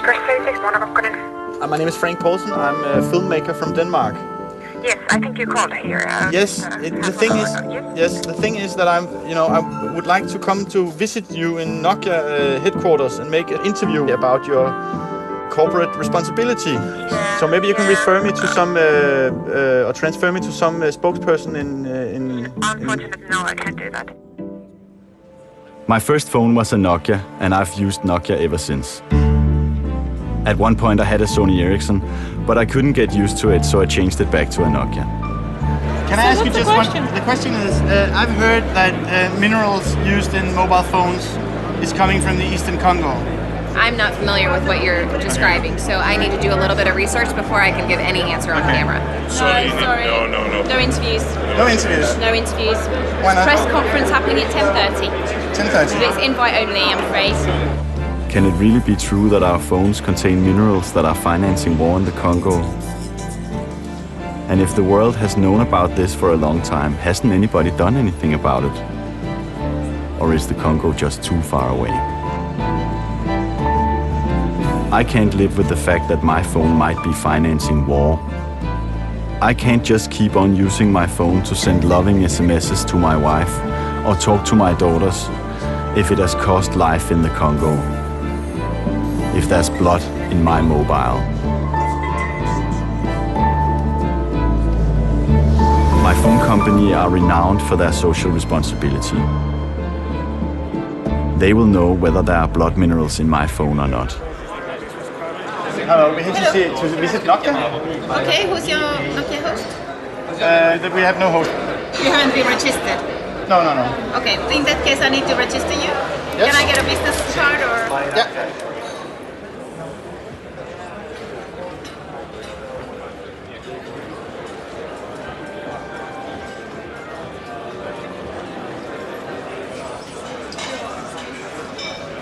My name is Frank Poulsen. I'm a filmmaker from Denmark. Yes, I think you called here. The thing is that I would like to come to visit you in Nokia headquarters and make an interview about your corporate responsibility. Yeah, So maybe you can refer me to some or transfer me to some spokesperson in. Unfortunately, no, I can't do that. My first phone was a Nokia, and I've used Nokia ever since. At one point I had a Sony Ericsson, but I couldn't get used to it, so I changed it back to a Nokia. Can I ask you just one? The question is, I've heard that minerals used in mobile phones is coming from the Eastern Congo. I'm not familiar with what you're describing, so I need to do a little bit of research before I can give any answer on camera. Sorry. No interviews. No interviews? No interviews. Why not? Press conference happening at 10:30. 10:30? It's invite only, I'm afraid. Can it really be true that our phones contain minerals that are financing war in the Congo? And if the world has known about this for a long time, hasn't anybody done anything about it? Or is the Congo just too far away? I can't live with the fact that my phone might be financing war. I can't just keep on using my phone to send loving SMSs to my wife or talk to my daughters if it has cost life in the Congo. If there's blood in my mobile. My phone company are renowned for their social responsibility. They will know whether there are blood minerals in my phone or not. Hello, we're here to visit Nokia. Okay, who's your Nokia host? We have no host. You haven't been registered. No. Okay, in that case I need to register you. Yes. Can I get a business card or? Yeah.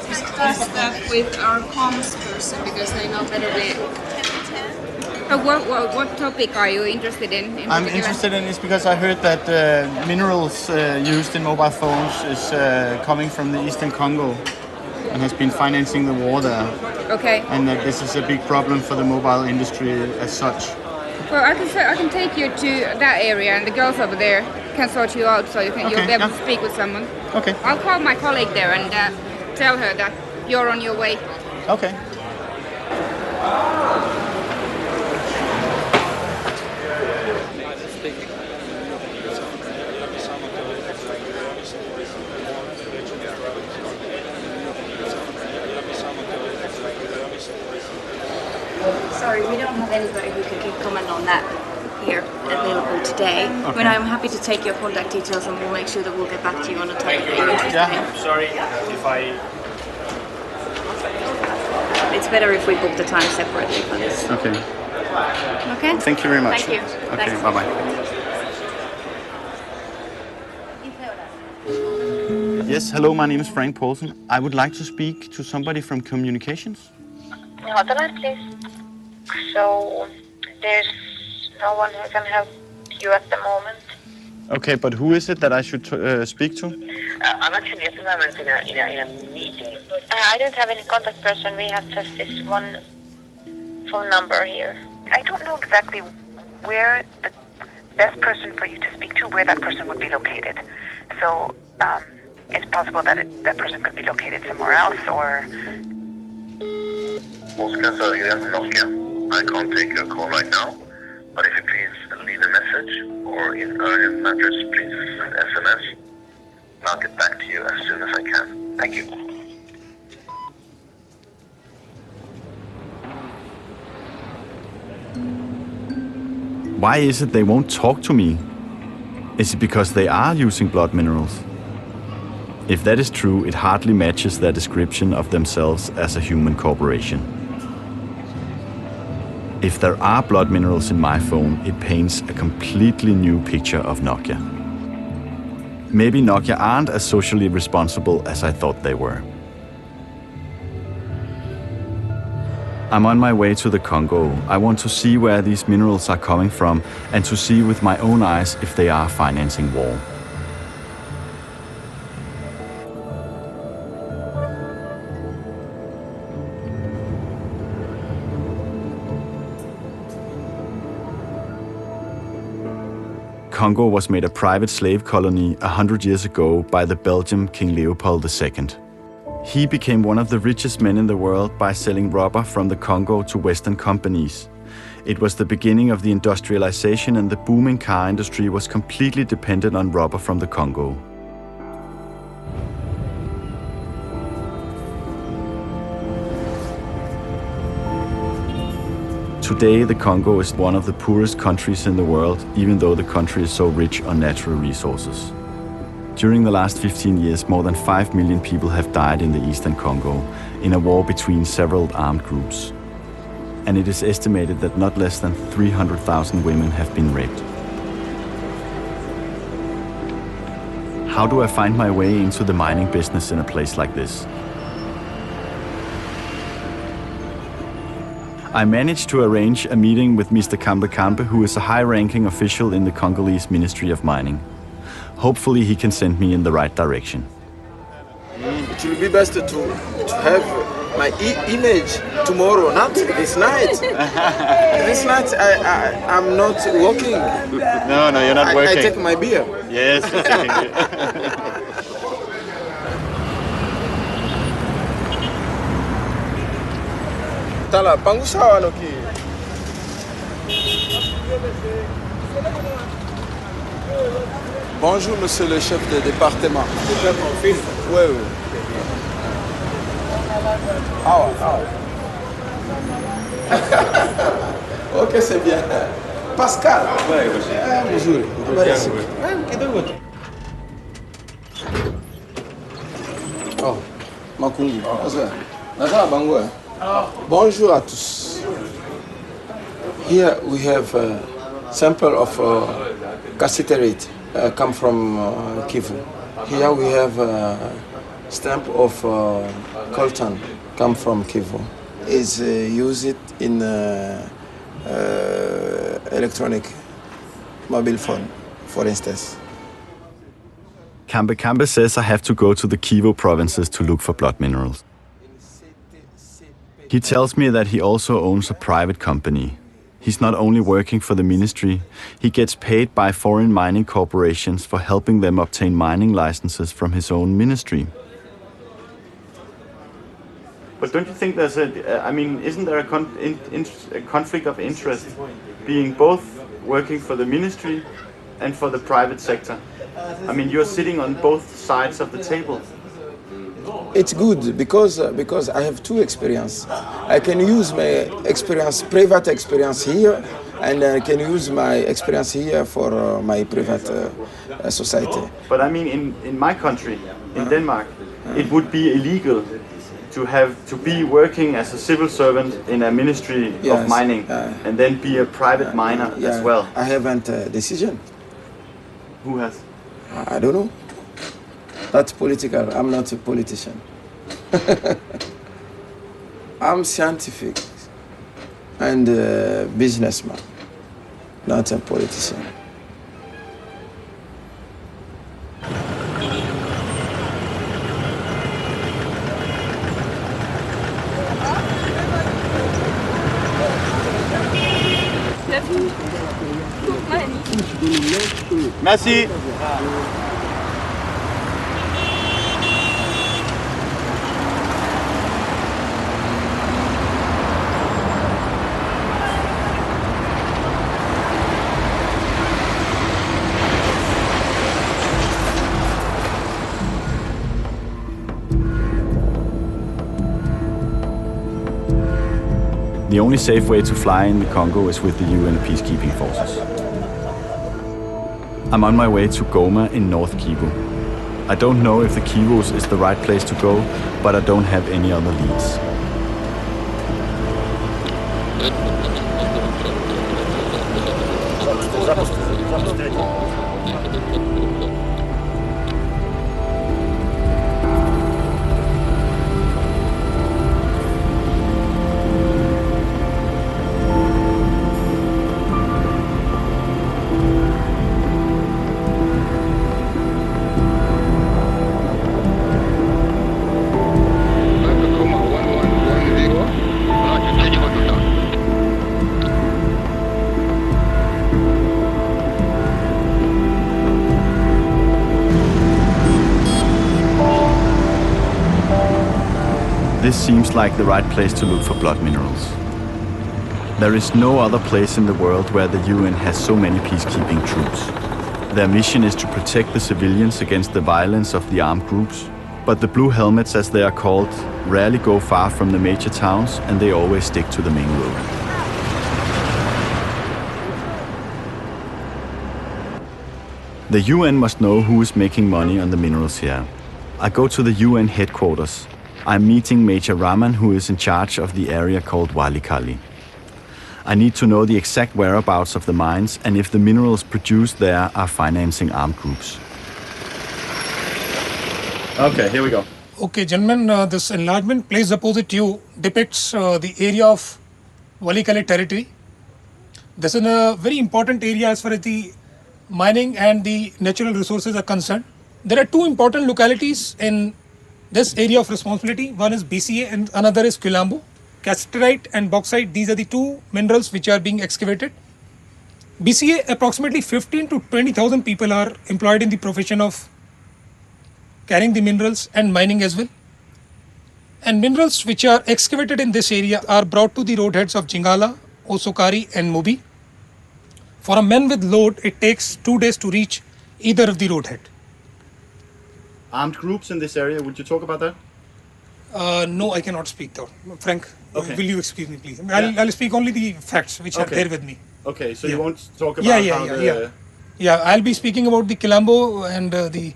Discuss that with our comms person because they know better than. What topic are you interested in? I'm interested in this because I heard that minerals used in mobile phones is coming from the Eastern Congo and has been financing the war there. Okay. And that this is a big problem for the mobile industry as such. Well, I can take you to that area, and the girls over there can sort you out, so you'll be able to speak with someone. Okay. I'll call my colleague there and tell her that you're on your way. Okay. Sorry, we don't have anybody who can give comment on that here available today. Okay. But I'm happy to take your contact details and we'll make sure that we'll get back to you on a topic that you're interested in. Sorry if I... It's better if we book the time separately for this. Okay. Okay? Thank you very much. Thank you. Okay, Thanks. bye-bye. Yes, hello, my name is Frank Poulsen. I would like to speak to somebody from communications. Hold the line, please. So, there's no one who can help you at the moment. Okay, but who is it that I should speak to? I'm actually at the moment in a meeting. I don't have any contact person. We have just this one phone number here. I don't know exactly where the best person for you to speak to, where that person would be located. So, it's possible that that person could be located somewhere else, or... Oskar Södergren from Nokia. I can't take your call right now, but if you please leave a message or in urgent matters, please send SMS. I'll get back to you as soon as I can. Thank you. Why is it they won't talk to me? Is it because they are using blood minerals? If that is true, it hardly matches their description of themselves as a human corporation. If there are blood minerals in my phone, it paints a completely new picture of Nokia. Maybe Nokia aren't as socially responsible as I thought they were. I'm on my way to the Congo. I want to see where these minerals are coming from and to see with my own eyes if they are financing war. Congo was made a private slave colony 100 years ago by the Belgian King Leopold II. He became one of the richest men in the world by selling rubber from the Congo to Western companies. It was the beginning of the industrialization, and the booming car industry was completely dependent on rubber from the Congo. Today, the Congo is one of the poorest countries in the world, even though the country is so rich on natural resources. During the last 15 years, more than 5 million people have died in the eastern Congo in a war between several armed groups. And it is estimated that not less than 300,000 women have been raped. How do I find my way into the mining business in a place like this? I managed to arrange a meeting with Mr. Kambe Kambe, who is a high-ranking official in the Congolese Ministry of Mining. Hopefully he can send me in the right direction. It will be best to have my image tomorrow, not this night. This night I'm not working. No, you're not working. I take my beer. Yes, you're taking it. Tala, pangusawa no ki. Bonjour, monsieur le chef de département. Oui, oui. Ok, c'est bien. Pascal. Bonjour. Oh, Makungu. Bonjour à tous. Here we have a sample of cassiterite come from Kivu. Here we have a stamp of coltan come from Kivu. Is used in electronic mobile phone, for instance. Kambe Kambe says I have to go to the Kivu provinces to look for blood minerals. He tells me that he also owns a private company. He's not only working for the ministry, he gets paid by foreign mining corporations for helping them obtain mining licenses from his own ministry. But don't you think there's isn't there a conflict of interest being both working for the ministry and for the private sector? I mean, you're sitting on both sides of the table. It's good because I have two experience. I can use my experience, private experience here, and I can use my experience here for my private society. But I mean, in my country, in Denmark, it would be illegal to be working as a civil servant in a ministry of mining and then be a private miner as well. I haven't a decision. Who has? I don't know. That's political. I'm not a politician. I'm scientific and a businessman, not a politician. Merci. The only safe way to fly in the Congo is with the UN peacekeeping forces. I'm on my way to Goma in North Kivu. I don't know if the Kivus is the right place to go, but I don't have any other leads. this seems like the right place to look for blood minerals. There is no other place in the world where the UN has so many peacekeeping troops. Their mission is to protect the civilians against the violence of the armed groups, but the blue helmets, as they are called, rarely go far from the major towns, and they always stick to the main road. The UN must know who is making money on the minerals here. I go to the UN headquarters. I'm meeting Major Raman, who is in charge of the area called Walikali. I need to know the exact whereabouts of the mines and if the minerals produced there are financing armed groups. Okay, here we go. Okay, gentlemen, this enlargement placed opposite you depicts the area of Walikali territory. This is a very important area as far as the mining and the natural resources are concerned. There are two important localities in this area of responsibility. One is BCA and another is Kilambo. Cassiterite and bauxite, these are the two minerals which are being excavated. BCA, approximately 15 to 20,000 people are employed in the profession of carrying the minerals and mining as well. And minerals which are excavated in this area are brought to the roadheads of Jingala, Osokari and Mubi. For a man with load, it takes 2 days to reach either of the roadhead. Armed groups in this area, would you talk about that? No, I cannot speak though. Frank, Okay. will you excuse me please? I'll speak only the facts which are there with me. Okay, so Yeah. you won't talk about Yeah, I'll be speaking about the Kilambo and the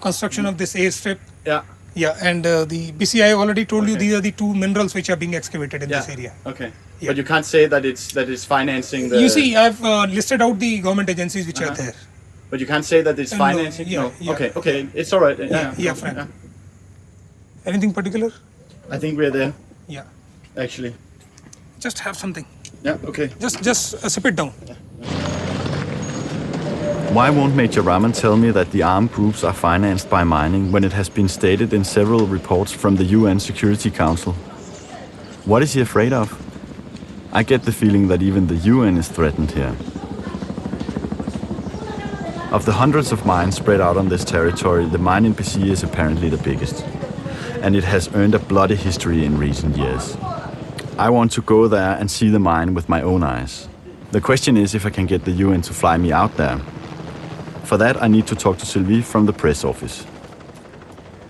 construction of this airstrip. Yeah. Yeah, and the BCI I already told you Okay. these are the two minerals which are being excavated in this area. Okay. Yeah. But you can't say that it's financing the... You see, I've listed out the government agencies which are there. But you can't say that it's No, financing? yeah, yeah. Okay, it's all right. Yeah, Frank. Anything particular? I think we're there, Yeah. actually. Just have something. Yeah, okay. Just sip it down. Why won't Major Raman tell me that the armed groups are financed by mining when it has been stated in several reports from the UN Security Council? What is he afraid of? I get the feeling that even the UN is threatened here. Of the hundreds of mines spread out on this territory, the mine in Bisia is apparently the biggest. And it has earned a bloody history in recent years. I want to go there and see the mine with my own eyes. The question is if I can get the UN to fly me out there. For that, I need to talk to Sylvie from the press office.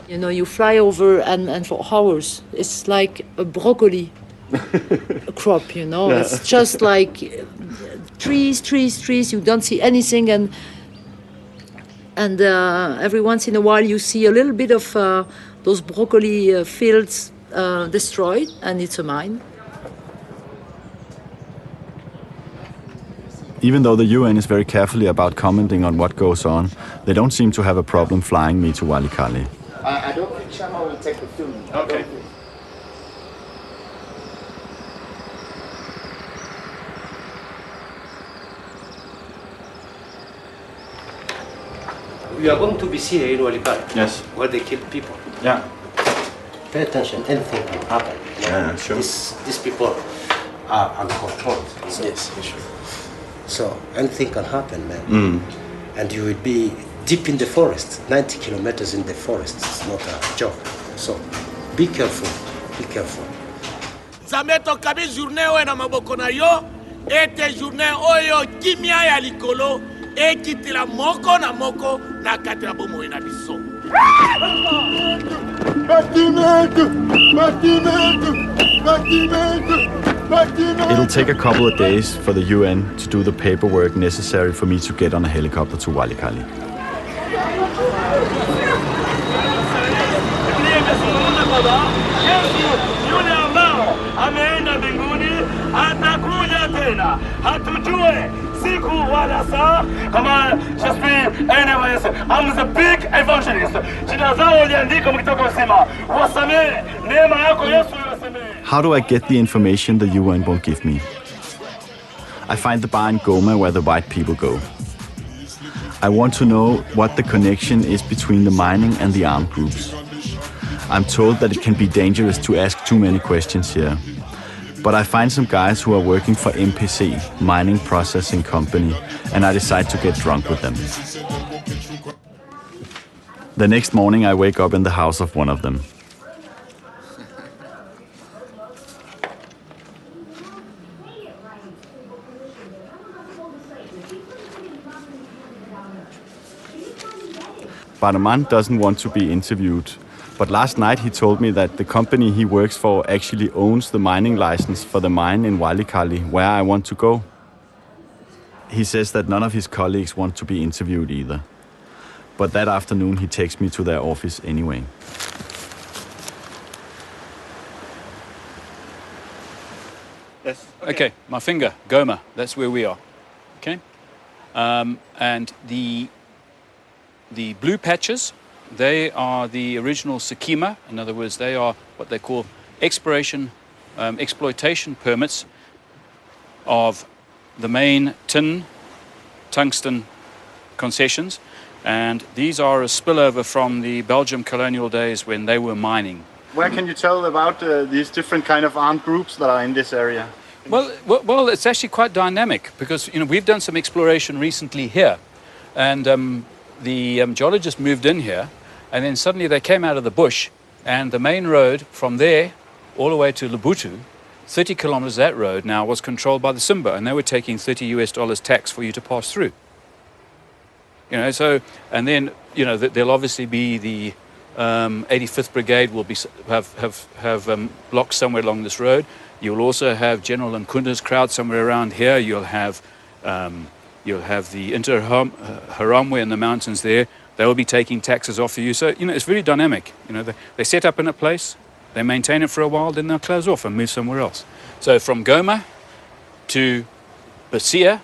You fly over and for hours, it's like a broccoli crop, It's just like trees, you don't see anything, and every once in a while you see a little bit of those broccoli fields destroyed, and it's a mine. Even though the UN is very carefully about commenting on what goes on, they don't seem to have a problem flying me to Walikali. I don't think Shama will take the film. Okay. We are going to be here in Walikali. Yes. Where they kill people. Yeah. Pay attention, anything can happen. Yeah, sure. These people are uncontrolled. Yes, sure. So anything can happen, man. And you will be deep in the forest, 90 kilometers in the forest. It's not a joke. So be careful, be careful. Zameto kabi journée oyo na maboko na yo, ete journée oyo kimia ya likolo, ekitila moko na moko na katila bomo na biso. It'll take a couple of days for the UN to do the paperwork necessary for me to get on a helicopter to Walikali. Ameenda mbinguni, atakuja tena. Hatujue siku wala saa. Kama je suis anyways, I'm the big evangelist. Jina zao liandika mkitoka usema, wasamehe neema yako Yesu wasamehe. How do I get the information the UN won't give me? I find the bar in Goma where the white people go. I want to know what the connection is between the mining and the armed groups. I'm told that it can be dangerous to ask too many questions here. But I find some guys who are working for MPC, Mining Processing Company, and I decide to get drunk with them. The next morning I wake up in the house of one of them. Barman doesn't want to be interviewed, but last night he told me that the company he works for actually owns the mining license for the mine in Walikali, where I want to go. He says that none of his colleagues want to be interviewed either. But that afternoon he takes me to their office anyway. Yes. Okay, my finger, Goma, that's where we are. Okay? And the blue patches, they are the original Sakima. In other words, they are what they call exploitation permits of the main tin, tungsten concessions. And these are a spillover from the Belgium colonial days when they were mining. Where can you tell about these different kind of armed groups that are in this area? Well, it's actually quite dynamic because we've done some exploration recently here, and the geologists moved in here, and then suddenly they came out of the bush, and the main road from there all the way to Lubuntu, 30 kilometers of that road now was controlled by the Simba, and they were taking $30 tax for you to pass through. So, and then there'll obviously be the 85th Brigade will have blocks somewhere along this road. You'll also have General Nkunda's crowd somewhere around here. You'll have the Interahamwe in the mountains there. They will be taking taxes off of you. So it's very dynamic. They set up in a place, they maintain it for a while, then they'll close off and move somewhere else. So from Goma to Basia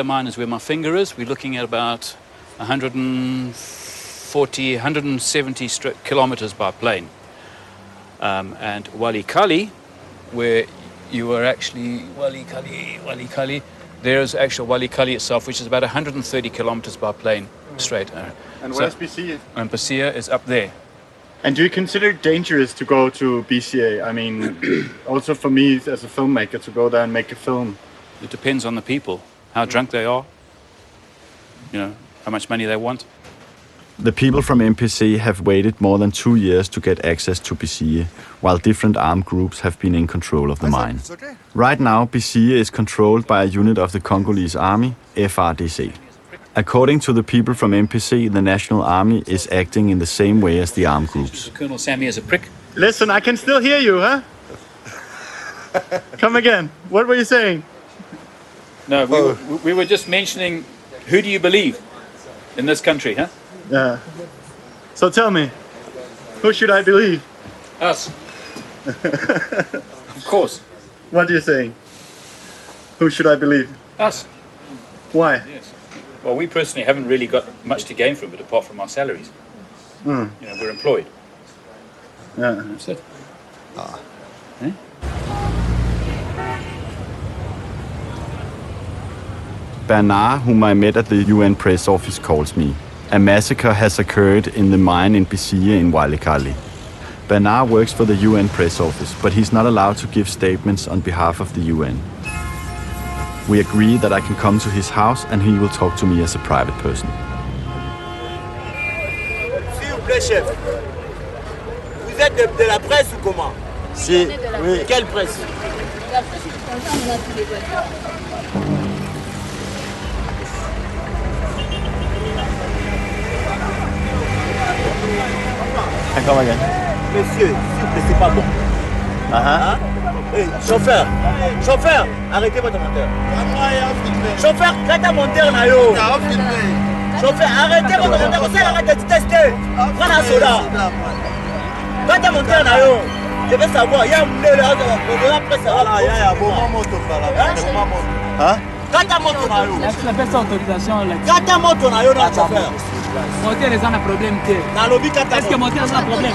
mine is where my finger is. We're looking at about 170 kilometers by plane. And Walikali, where you were actually, Walikali, there's actual Walikali itself, which is about 130 kilometers by plane straight. And where's BCA? And BCA is up there. And do you consider it dangerous to go to BCA? I mean, also for me as a filmmaker to go there and make a film. It depends on the people, how drunk they are, how much money they want. The people from MPC have waited more than 2 years to get access to Bisie, while different armed groups have been in control of the mine. Okay. Right now, Bisie is controlled by a unit of the Congolese army, FARDC. According to the people from MPC, the National Army is acting in the same way as the armed groups. Colonel Sammy is a prick. Listen, I can still hear you, huh? Come again. What were you saying? No, we were just mentioning, who do you believe in this country, huh? Yeah. So tell me, who should I believe? Us. Of course. What are you saying? Who should I believe? Us. Why? Yes. Well, we personally haven't really got much to gain from it apart from our salaries. We're employed. Yeah. That's it. Bernard, whom I met at the UN press office, calls me. A massacre has occurred in the mine in Bisie in Walikali. Bernard works for the UN press office, but he's not allowed to give statements on behalf of the UN. We agree that I can come to his house and he will talk to me as a private person. S'il vous plaît, chef. Vous êtes de la presse ou comment? Si, oui. Quelle presse? La presse, on a tous les voitures. Come again. Monsieur, s'il vous plaît, c'est pas bon. Hein? Hey, chauffeur, arrêtez votre moteur. Chauffeur, quand monteur na yo. Chauffeur, arrêtez votre moteur, vous allez arrêter de tester. Prends un soda. Quand monteur na yo, je veux savoir, il y a un bleu là, on va après ça. Il y a un bon moto là. Quand moto na yo. La personne autorisation là. Quand moto na yo, chauffeur. Moteur les a un problème. Est-ce que moteur a un problème?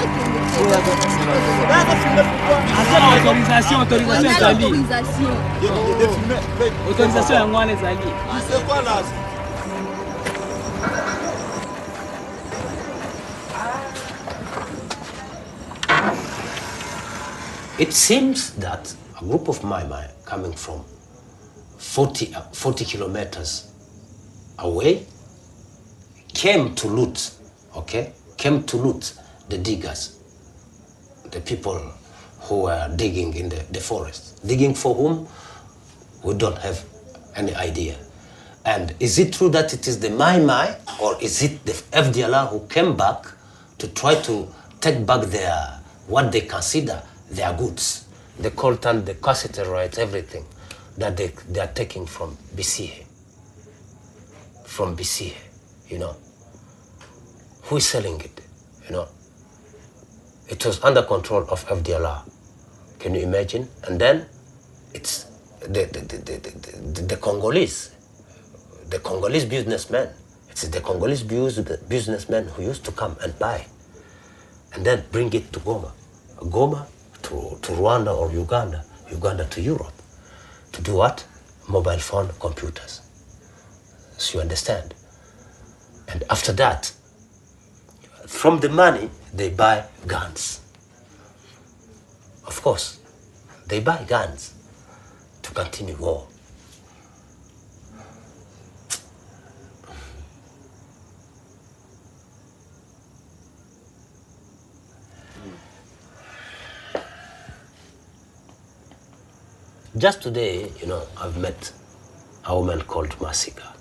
Autorisation ezali. Autorisation yango wana ezali. C'est quoi là? It seems that a group of Mai Mai coming from 40 kilometers away came to loot the diggers, the people who were digging in the forest. Digging for whom? We don't have any idea. And is it true that it is the Mai, or is it the FDLR who came back to try to take back their, what they consider their goods, the coltan, the cassiterite, everything that they are taking from BCA, you know? Who is selling it, you know? It was under control of FDLR. Can you imagine? And then it's the Congolese businessmen. It's the Congolese businessmen who used to come and buy and then bring it to Goma. Goma to Rwanda or Uganda, Uganda to Europe. To do what? Mobile phone computers. So you understand? And after that, from the money, they buy guns. Of course, they buy guns to continue war. Just today, you know, I've met a woman called Masika.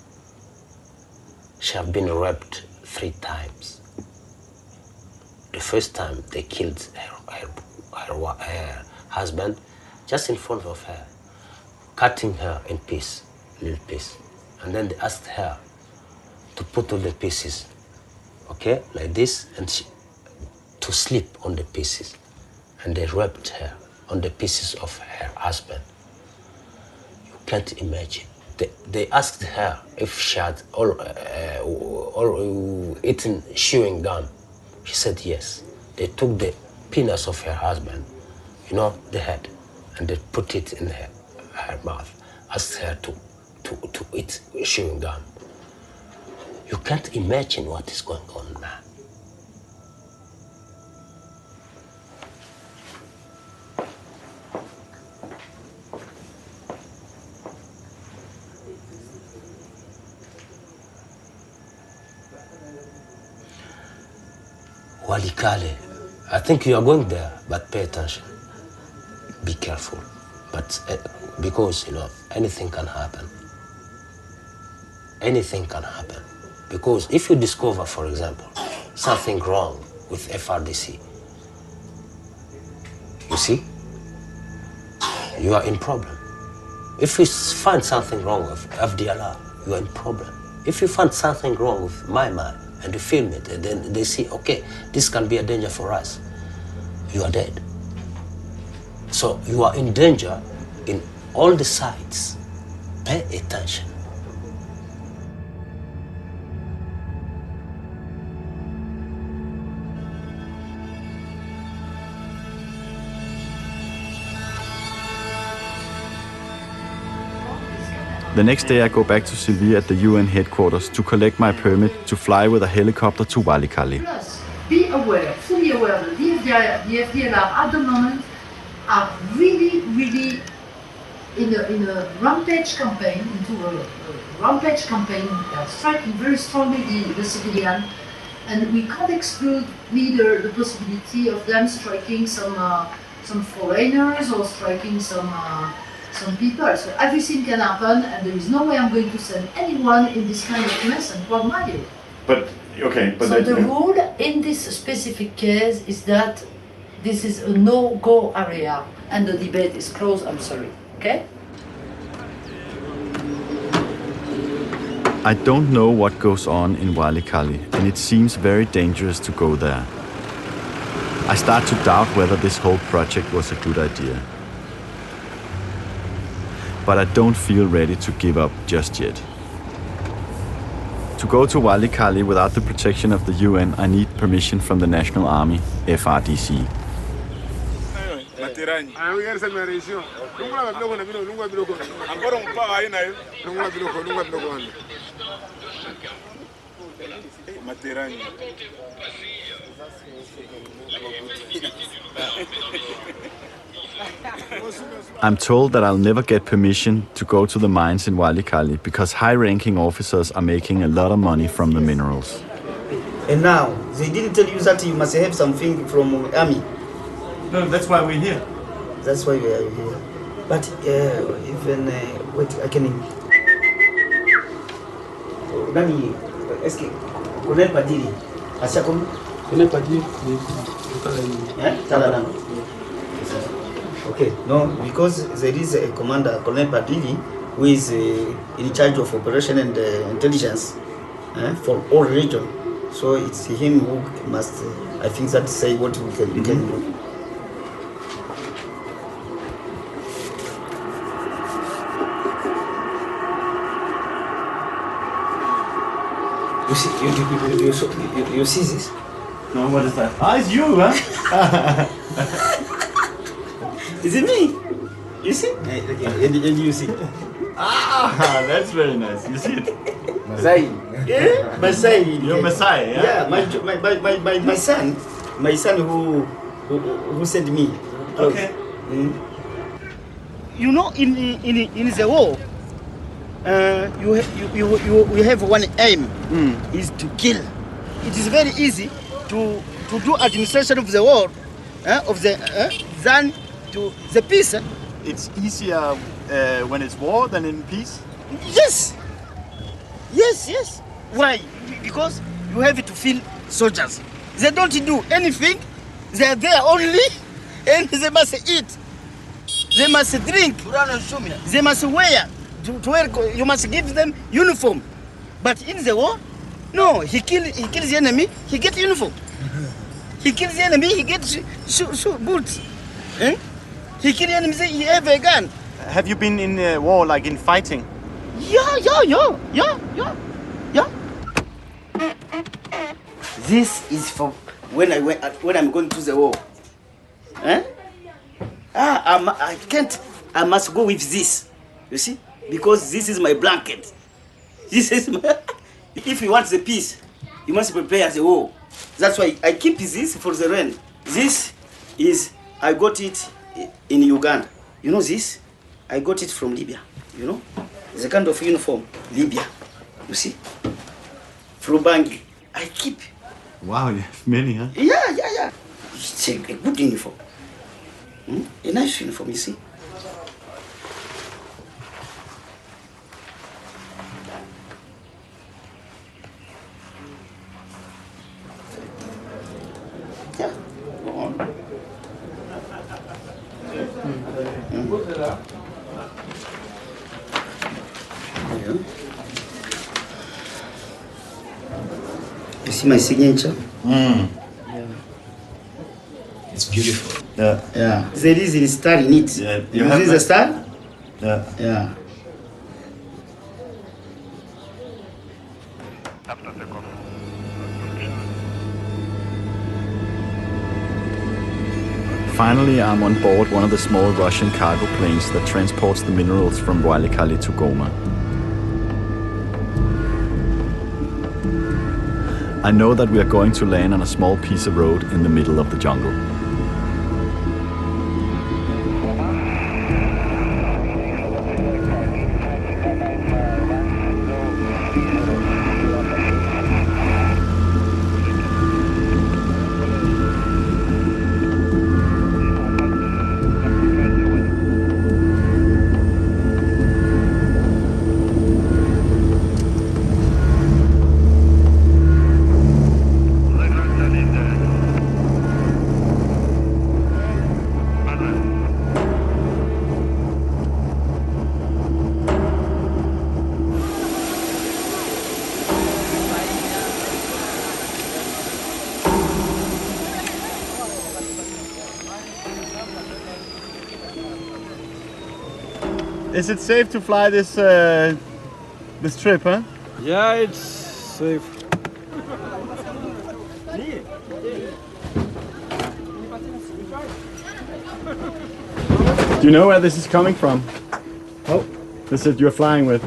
She has been raped 3 times. The first time they killed her husband just in front of her, cutting her in pieces, little piece. And then they asked her to put all the pieces, okay, like this, and to sleep on the pieces. And they raped her on the pieces of her husband. Can't imagine. They asked her if she had eaten chewing gum. She said yes. They took the penis of her husband, you know, the head, and they put it in her mouth. Asked her to eat chewing gum. You can't imagine what is going on now. Walikale, I think you are going there, but pay attention. Be careful. But because, you know, anything can happen. Anything can happen. Because if you discover, for example, something wrong with FRDC, you see, you are in problem. If you find something wrong with FDLR, you are in problem. If you find something wrong with Mai and you film it, and then they see, okay, this can be a danger for us, you are dead. So you are in danger in all the sides. Pay attention. The next day I go back to Sylvie at the UN headquarters to collect my permit to fly with a helicopter to Walikale. Plus, be aware, fully aware that the FDLR at the moment are really in a rampage campaign, They are striking very strongly the civilian, and we can't exclude neither the possibility of them striking some foreigners or striking some people. So everything can happen, and there is no way I'm going to send anyone in this kind of mess and quagmire. But okay, but so the rule in this specific case is that this is a no-go area, and the debate is closed. I'm sorry. Okay. I don't know what goes on in Walikale, and it seems very dangerous to go there. I start to doubt whether this whole project was a good idea. But I don't feel ready to give up just yet. To go to Walikale without the protection of the UN, I need permission from the National Army, FRDC. I'm told that I'll never get permission to go to the mines in Walikale because high-ranking officers are making a lot of money from the minerals. And now, they didn't tell you that you must have something from army. No, that's why we're here. That's why we are here. But even, wait, I can... Nani, est-ce que Colonel Padiri, Asiakom? Colonel Padiri, okay, no, because there is a commander, Colonel Padiri, who is in charge of operation and intelligence for all region. So it's him who must, I think, that say what we can do. You see, you see this? No, what is that? Ah, it's you, huh? Is it me? You see? And you see? Ah, that's very nice. You see it? Masai. Yeah, Masai. You're Masai, yeah? Yeah, my son who sent me. Okay. You know, in the war, you have one aim, is to kill. It is very easy to do administration of the war, than to the peace. It's easier when it's war than in peace? Yes. Yes. Why? Because you have to feel soldiers. They don't do anything. They are there only, and they must eat. They must drink. They must wear. To wear. You must give them uniform. But in the war, no. He kills the enemy. He gets uniform. He kills the enemy. He gets boots. He kills the enemy. He have a gun. Have you been in war, like in fighting? Yeah. This is for when I'm going to the war. I can't. I must go with this. You see, because this is my blanket. This is my. If you want the peace, you must prepare the war. That's why I keep this for the rain. This is I got it in Uganda. You know this? I got it from Libya. You know, it's a kind of uniform. Libya. You see, Frubangi. I keep. Wow, you have many, huh? Yeah. It's a good uniform. A nice uniform, you see. Yeah, go on. Yeah. You see my signature? Yeah. It's beautiful. Yeah. There is a star in it. Yeah. You see the star? Yeah. Finally, I'm on board one of the small Russian cargo planes that transports the minerals from Walikale to Goma. I know that we are going to land on a small piece of road in the middle of the jungle. Is it safe to fly this this trip, huh? Yeah, it's safe. Do you know where this is coming from? Oh. This is you're flying with.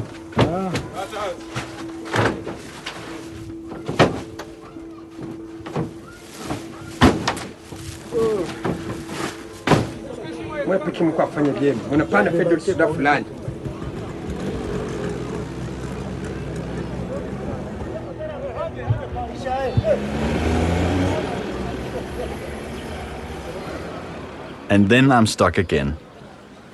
Wewe pekee mko afanya game. Unapanda fedha kida fulani. And then I'm stuck again.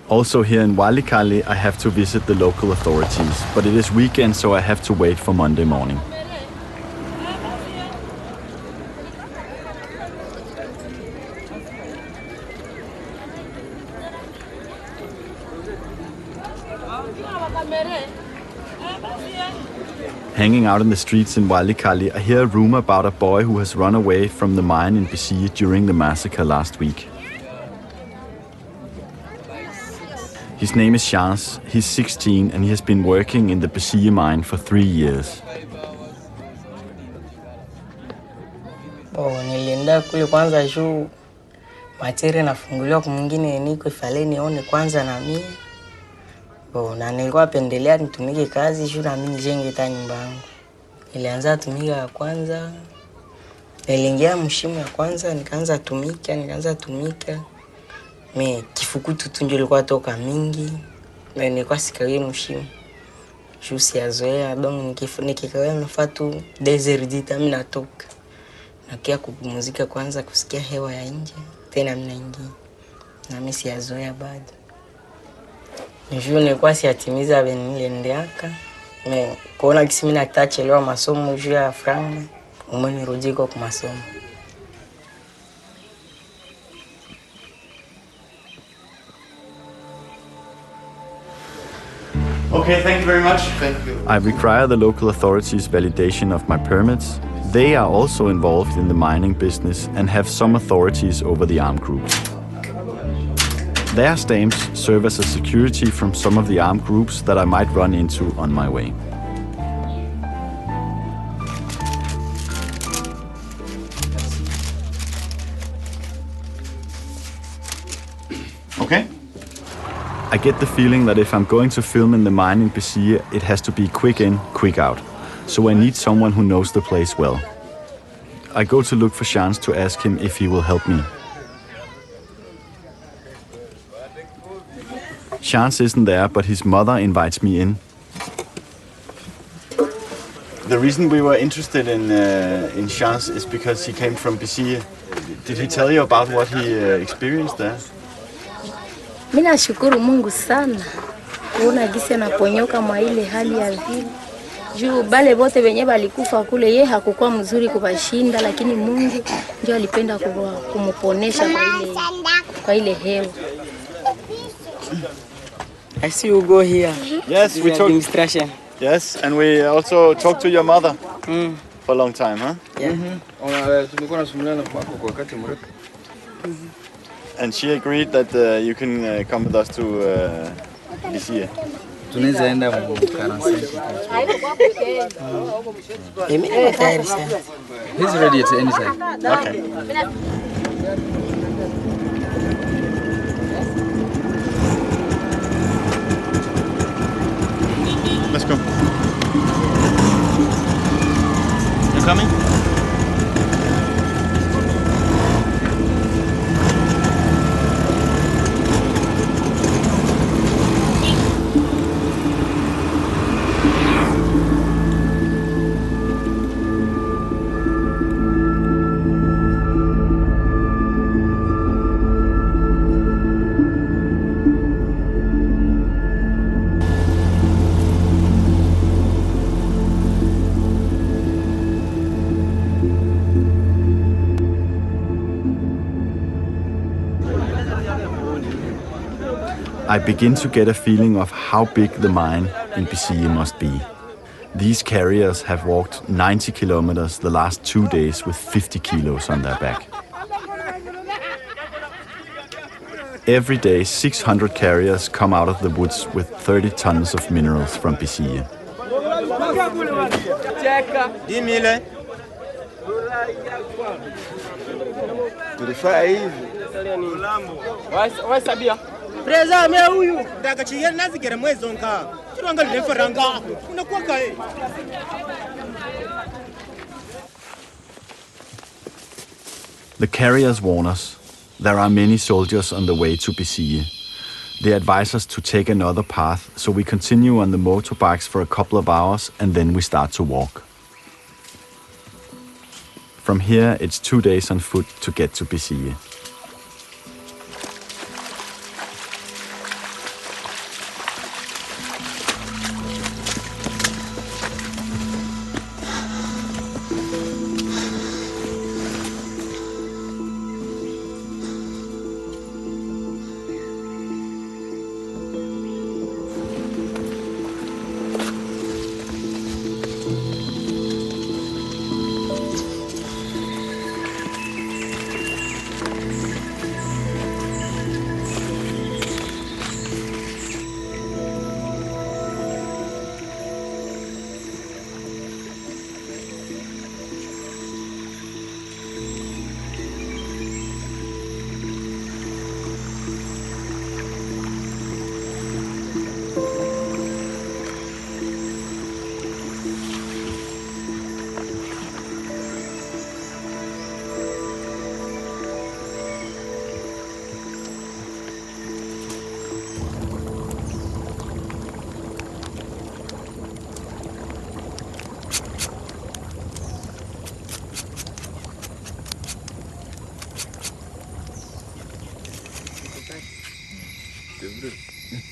Also here in Walikali, I have to visit the local authorities, but it is weekend, so I have to wait for Monday morning. Hanging out in the streets in Walikali, I hear a rumor about a boy who has run away from the mine in Bisie during the massacre last week. His name is Chance, he's 16 and he has been working in the Bisie mine for 3 years. Nilienda kule kwanza juu materi nafunguliwa kwa mwingine niko ifale nione kwanza na mimi. Na nilikuwa pendelea nitumike kazi juu na mimi nijenge ta nyumba yangu. Nilianza tumika ya kwanza. Niliingia mshimo ya kwanza nikaanza tumika. Kifukutu tu ndio ilikuwa toka mingi. Na nilikuwa sikawie mshimo. Juu siazoea donc nikikawia nafaa tu desert mimi natoka. Nakia kupumzika kwanza kusikia hewa ya nje. Tena mimi naingia. Na mimi siazoea bado. Nijue nilikuwa siatimiza niliendeaka. Kuona kisi mimi natachelewa masomo juu ya franga. Umenirudi kwa masomo. Okay, thank you very much. Thank you. I require the local authorities' validation of my permits. They are also involved in the mining business and have some authorities over the armed groups. Their stamps serve as a security from some of the armed groups that I might run into on my way. Okay. I get the feeling that if I'm going to film in the mine in Bisie, it has to be quick in, quick out. So I need someone who knows the place well. I go to look for Chance to ask him if he will help me. Chance isn't there, but his mother invites me in. The reason we were interested in Chance is because he came from Bisie. Did he tell you about what he experienced there? Mimi nashukuru Mungu sana kuona gisi anaponyoka mwa ile hali ya vile. Juu bale bote wenye balikufa kule yeye hakukuwa mzuri kubashinda, lakini Mungu ndio alipenda kumuponesha kwa ile hewa. I see you go here. Yes, we talked. Administration. Yes, and we also talked to your mother for a long time, huh? Yeah. And she agreed that you can come with us to Bisie. Tunaweza enda kwa 45. He's ready at any time. Okay. Let's go. You coming? I begin to get a feeling of how big the mine in Bisie must be. These carriers have walked 90 kilometers the last 2 days with 50 kilos on their back. Every day, 600 carriers come out of the woods with 30 tons of minerals from Bisie. Preza me huyu ndakachiye nazigera mwezo nka kiranga lefaranga unakuwa kae. The carriers warn us. There are many soldiers on the way to Bisie. They advise us to take another path, so we continue on the motorbikes for a couple of hours and then we start to walk. From here, it's 2 days on foot to get to Bisie.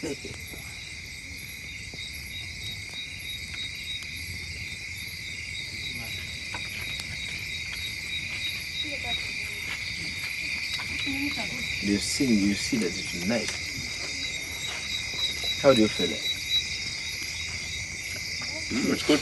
You see that it's nice. How do you feel it? It's good.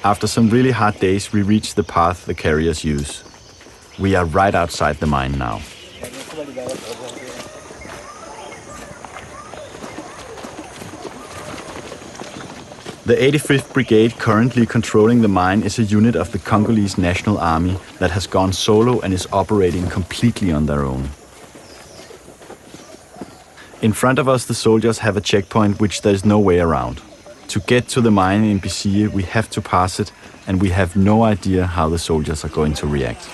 After some really hard days, we reach the path the carriers use. We are right outside the mine now. The 85th Brigade currently controlling the mine is a unit of the Congolese National Army that has gone solo and is operating completely on their own. In front of us, the soldiers have a checkpoint which there is no way around. To get to the mine in Bisie, we have to pass it, and we have no idea how the soldiers are going to react.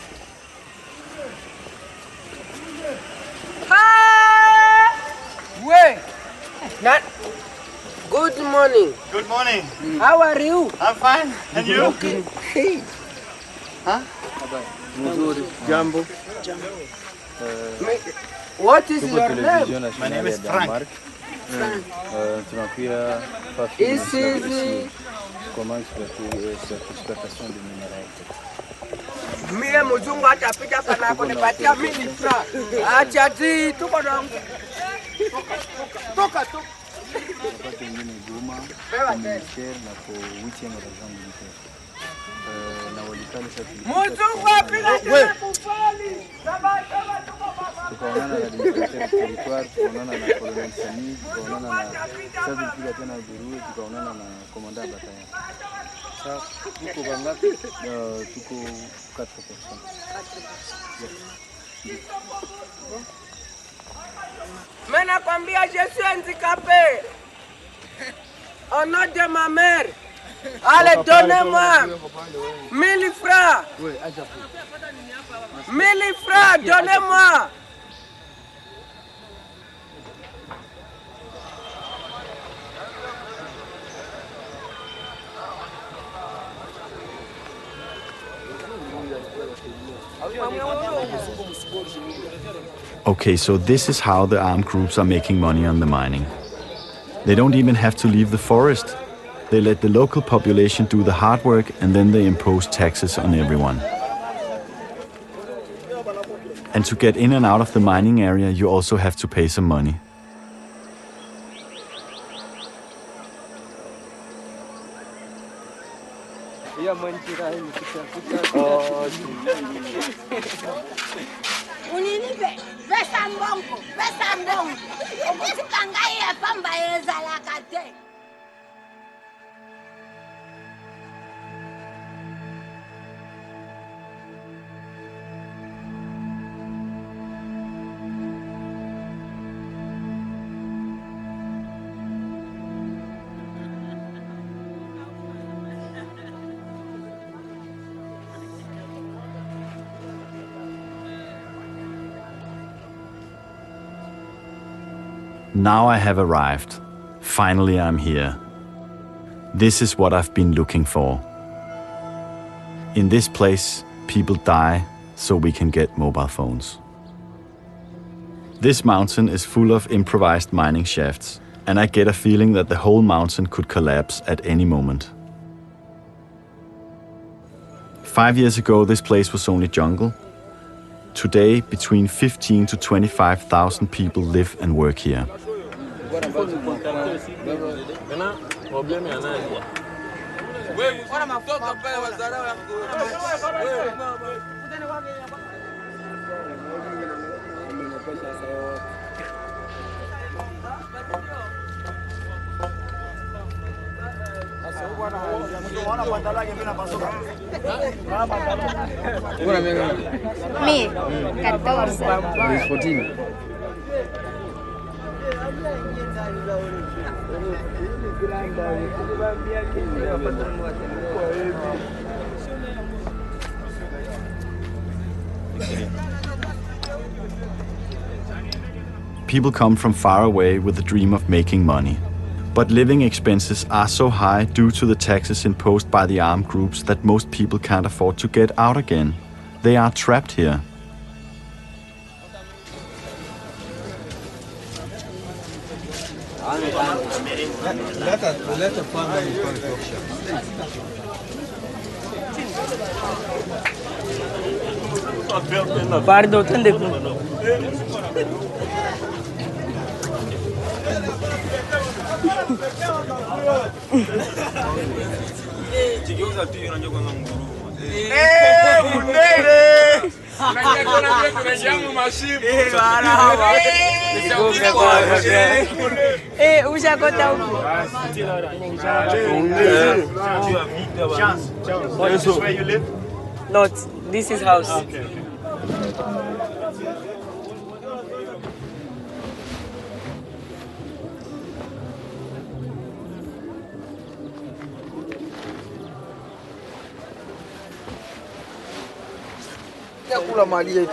Wait! Not. Good morning. Good morning. How are you? I'm fine. And you? Okay. Hey. Huh? Jambo. What is your name? My name is Frank. This is mie mzungu atapita pana kunipatia mimi fra. Acha ti tuko na toka tu. Mzungu apika tena kufali. Tukaonana na administrateur territoire, tukaonana na colonel Sani, tukaonana na chef de brigade tena Buruwe, tukaonana na commandant bataillon. Sasa tuko bangapi? Tuko 4 personnes. Mais nakwambia je suis handicapé. Au nom de ma mère. Allez, donnez-moi 1000 francs. 1000 francs, donnez-moi. Okay, so this is how the armed groups are making money on the mining. They don't even have to leave the forest. They let the local population do the hard work, and then they impose taxes on everyone. And to get in and out of the mining area, you also have to pay some money. Uninipe pesa mbongo, pesa mbongo. Ukusikangaye pamba ezala kate. Now I have arrived. Finally, I'm here. This is what I've been looking for. In this place, people die so we can get mobile phones. This mountain is full of improvised mining shafts, and I get a feeling that the whole mountain could collapse at any moment. 5 years ago, this place was only jungle. Today, between 15 to 25,000 people live and work here. Me, 14. People come from far away with the dream of making money. But living expenses are so high due to the taxes imposed by the armed groups that most people can't afford to get out again. They are trapped here. Pardon, This is where you live? Not, this is house. Okay. Kula mali yetu.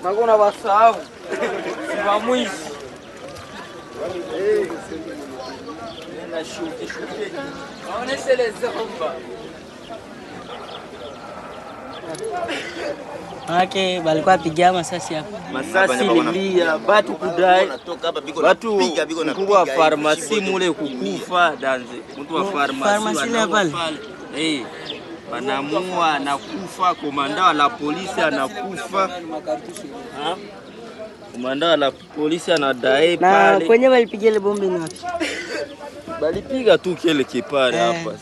Nakona wasahau. Wa mwizi. Na shuti. Waonesheleze kwamba. Maake balikuwa pigia masasi hapa. Masasi lilia, batu kudai. Batu mkubwa wa farmasi mule kukufa danze. Mtu wa farmasi pale. Banamua anakufa, komanda wa la polisi anakufa. Komanda wa la polisi anadai pale. Na kwenye walipiga ile bombe ni wapi? Balipiga tu kile kipare hapa.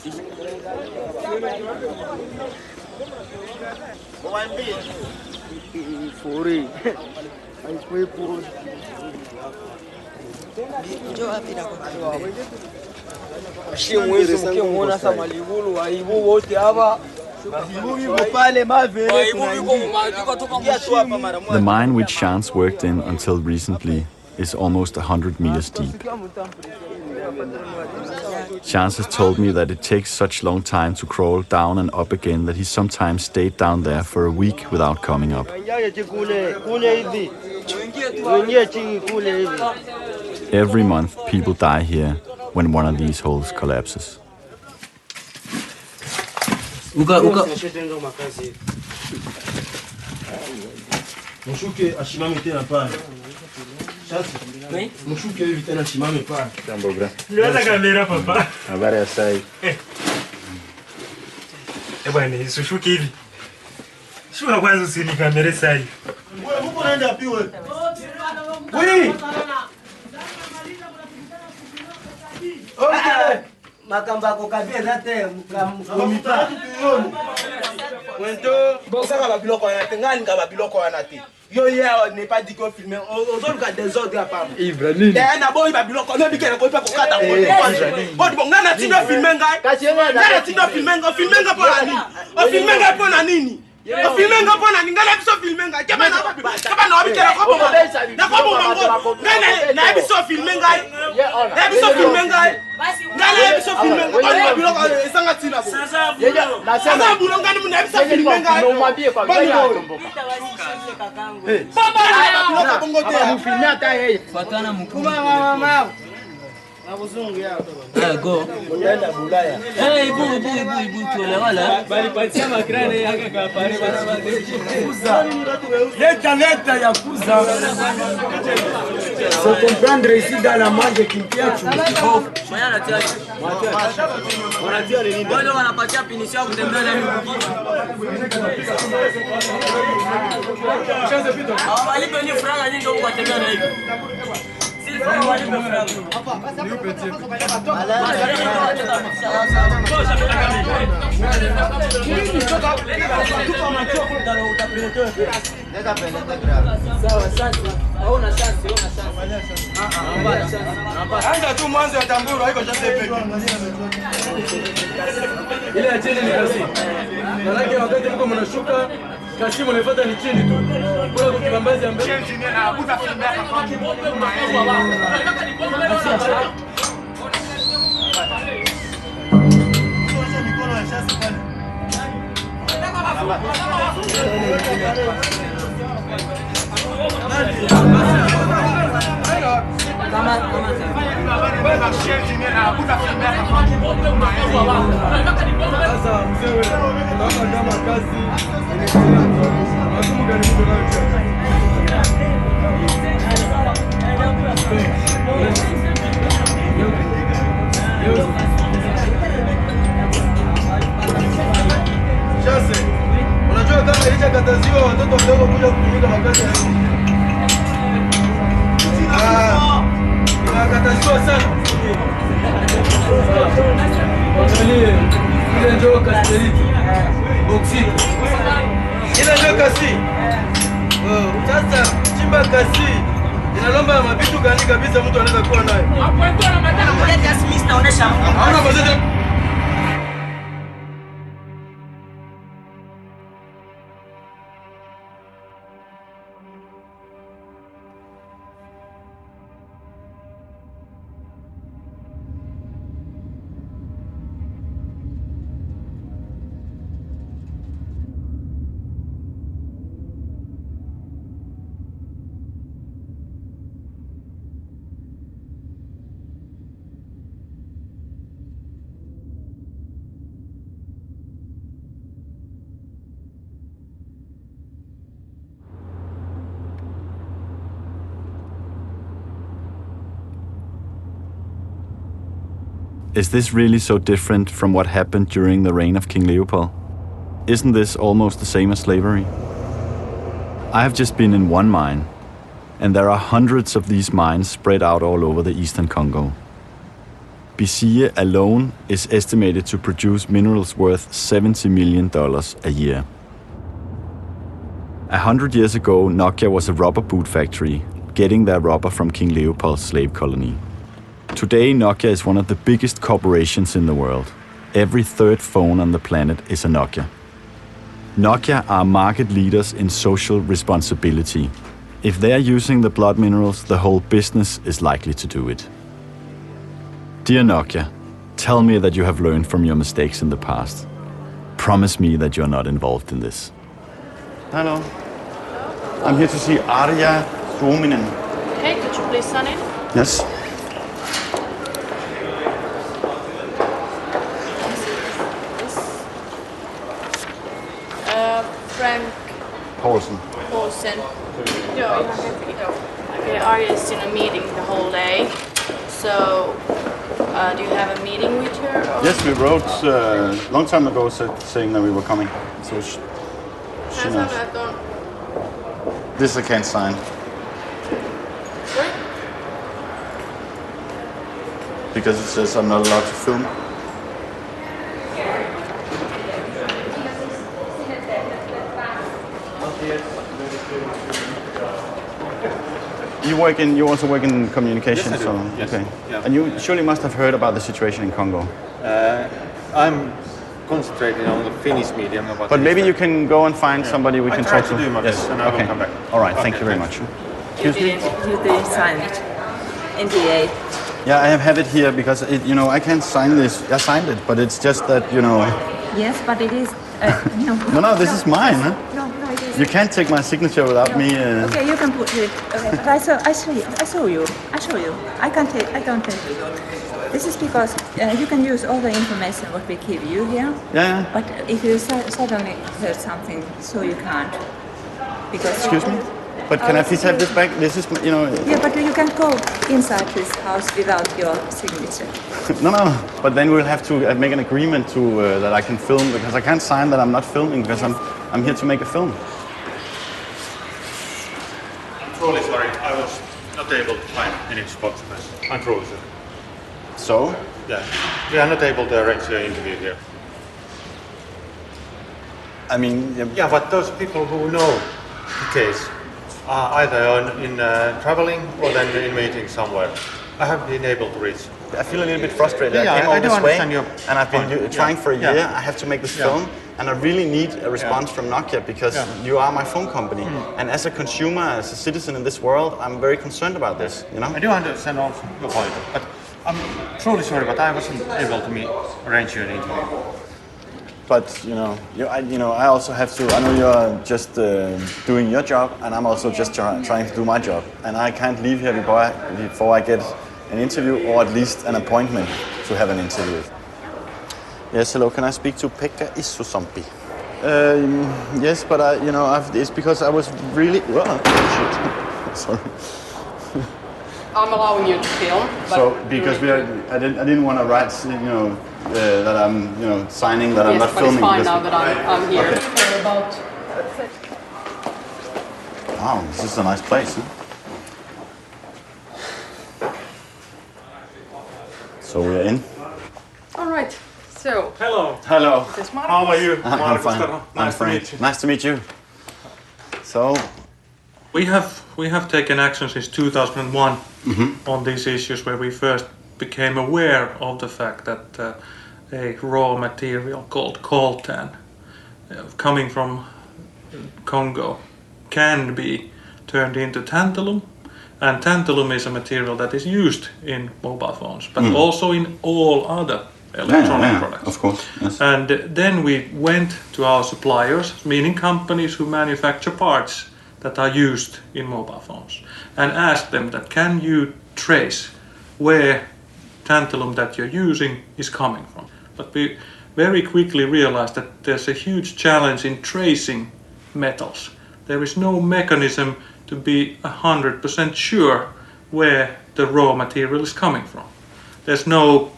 Furi. Haikuepo. Njoo wapi na kwa? Mwezi mkimuona sama Maligulu waibu wote hapa. The mine which Chance worked in until recently is almost 100 meters deep. Chance has told me that it takes such long time to crawl down and up again that he sometimes stayed down there for a week without coming up. Every month, people die here when one of these holes collapses. Mshuke ashimame tena pale. Sasa. Mshuke hivi tena ashimame pale. Jambo bra. Niweza kamera papa. Habari ya sai. Bwana, usishuke hivi. Shuka kwanza usini kamera sai. Wewe huko unaenda wapi wewe? Wewe. Okay. Makamba ko kabeza te mkamita. Wento bosaka ba biloko ya tengani ngaba biloko ya nate. Yo ya n'est pas dit qu'on filmer. Aujourd'hui ka désordre à part. Ibrahim. Na boy ba biloko no bikela ko pa ko kata ko. Bon ngana tindo filmer ngai. Ngana tindo filmer ngai po nani? O filmer ngai po nani? O filmer ngai po nani? Ngana biso filmer ngai. Kaba na bikela ko bo. Na ko bo mango. Ngana na biso filmer ngai. Na biso filmer ngai. Ngana biso filmer ngai. Ba biloko esanga tina bo. Sasa bulo ngani muna biso filmer ngai. No mwambie kwa bei ya tomboka. Baba ya bongo te. Mufilmer hata yeye. Fatana mkubwa. Mama. Na buzungu yao. Go. Unaenda Bulaya. Ibu tole wala. Bali patia makrane yake kwa pale bana. Kuza. Leta ya kuza. Faut comprendre ici dans la marge qui piachu. Moya na tia. Wanatia nini? Wale wanapatia pinisha ya kutembea na mimi. Chance pito. Walipe ni franga nyingi huko kutembea na hivi. Anga tu mwanzo ya tamburu haiko chance peke. Ile ya chini ni kasi. Maana wakati mko mnashuka Kashimo nifuata ni chini tu. Bora kukibambazi mbele. Chini na kuta filmia kama Sasa mzee, unaona kama kazi Shase, unajua kama ilikataziwa watoto wadogo kuja kutumika makazi ya inakataziwa sana. Angalie, ile ndio kasteriti. Boxit. Ile ndio kasi. Sasa chimba kasi. Inalomba mabitu gani kabisa mtu anaweza kuwa nayo. Hapo ndio na madam. Ngoja kiasi mimi sitaonesha. Hauna budget. Is this really so different from what happened during the reign of King Leopold? Isn't this almost the same as slavery? I have just been in one mine, and there are hundreds of these mines spread out all over the eastern Congo. Bisie alone is estimated to produce minerals worth $70 million a year. 100 years ago, Nokia was a rubber boot factory, getting their rubber from King Leopold's slave colony. Today, Nokia is one of the biggest corporations in the world. Every third phone on the planet is a Nokia. Nokia are market leaders in social responsibility. If they are using the blood minerals, the whole business is likely to do it. Dear Nokia, tell me that you have learned from your mistakes in the past. Promise me that you're not involved in this. Hello. I'm here to see Arja Suominen. Okay, could you please sign in? Yes. Frank Paulsen. Paulsen. Okay, Arja is in a meeting the whole day. So, do you have a meeting with her? Or? Yes, we wrote a long time ago saying that we were coming. So she knows. This I can't sign. What? Because it says I'm not allowed to film. You also work in communication, yes, I do. so Yes. okay. Yeah. And you surely must have heard about the situation in Congo. I'm concentrating on the Finnish medium. But maybe you can go and find somebody we I can try talk to do my Yes. best, and I will come back. All right. Thank Okay, you very thanks. much. You Excuse me. didn't sign it. NDA. Yeah, I have it here because I can't sign this. I signed it, but it's just that Yes, but it is. No. No, this is mine. Huh? No, it is. You can't take my signature without me. Okay, you can put it. Okay, but I show you. I don't take it. This is because you can use all the information what we give you here. Yeah. But if you suddenly heard something, so you can't. Because. Excuse me. But can I please have this back? This is, Yeah, but you can go inside this house without your signature. No. But then we'll have to make an agreement to that I can film because I can't sign that I'm not filming because I'm here to make a film. I'm truly sorry. I was not able to find any spot. I'm truly sorry. So? Yeah, we are not able to arrange an interview here. I mean, yeah, but those people who know the case are either in traveling or then in meeting somewhere. I have been able to reach. I feel a little bit frustrated. Yeah, I came I all do this way, understand your and I've been point. trying for a year. Yeah. I have to make this Yeah. film, and I really need a response from Nokia because you are my phone company. And as a consumer, as a citizen in this world, I'm very concerned about this. I do understand also your point, but I'm truly sorry, but I wasn't able to arrange you an interview. but I also have to. I know you're just doing your job, and I'm also just trying to do my job. And I can't leave here before I get an interview, or at least an appointment to have an interview. Yes, hello. Can I speak to Pekka Isusompi? Yes, but it's because I was really. Sorry. I'm allowing you to film. So because I didn't want to write, that I'm, signing that I'm not filming. Yes, but it's fine now that I'm here. Okay. Wow, this is a nice place. Huh? So we're in. All right. So. Hello. Hello. This is Marcus. How are you? I'm fine. Nice to meet you. Nice to meet you. So. We have taken action since 2001 on these issues, where we first became aware of the fact that a raw material called coltan coming from Congo can be turned into tantalum, and tantalum is a material that is used in mobile phones, but also in all other electronic products. Of course. Yes. And then we went to our suppliers, meaning companies who manufacture parts that are used in mobile phones, and asked them that, can you trace where tantalum that you're using is coming from? But we very quickly realized that there's a huge challenge in tracing metals. There is no mechanism to be 100% sure where the raw material is coming from. There's no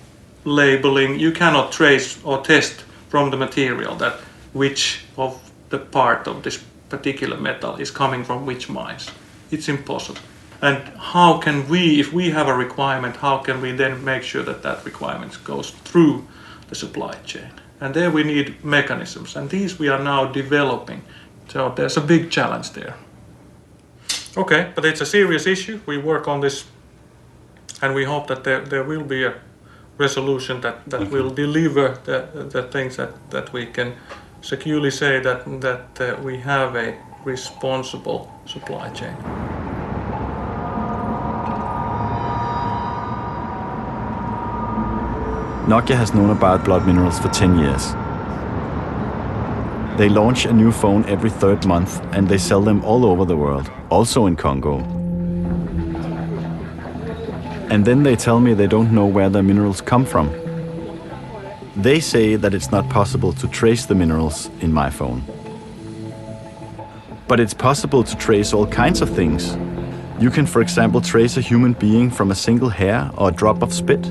labeling. You cannot trace or test from the material that which of the part of this particular metal is coming from which mines. It's impossible. And how can we, if we have a requirement, how can we then make sure that that requirement goes through the supply chain? And there we need mechanisms, and these we are now developing. So there's a big challenge there. Okay, but it's a serious issue. We work on this, and we hope that there will be a resolution that will deliver the things that we can securely say that we have a responsible supply chain. Nokia has known about blood minerals for 10 years. They launch a new phone every third month, and they sell them all over the world, also in Congo. And then they tell me they don't know where the minerals come from. They say that it's not possible to trace the minerals in my phone. But it's possible to trace all kinds of things. You can, for example, trace a human being from a single hair or a drop of spit.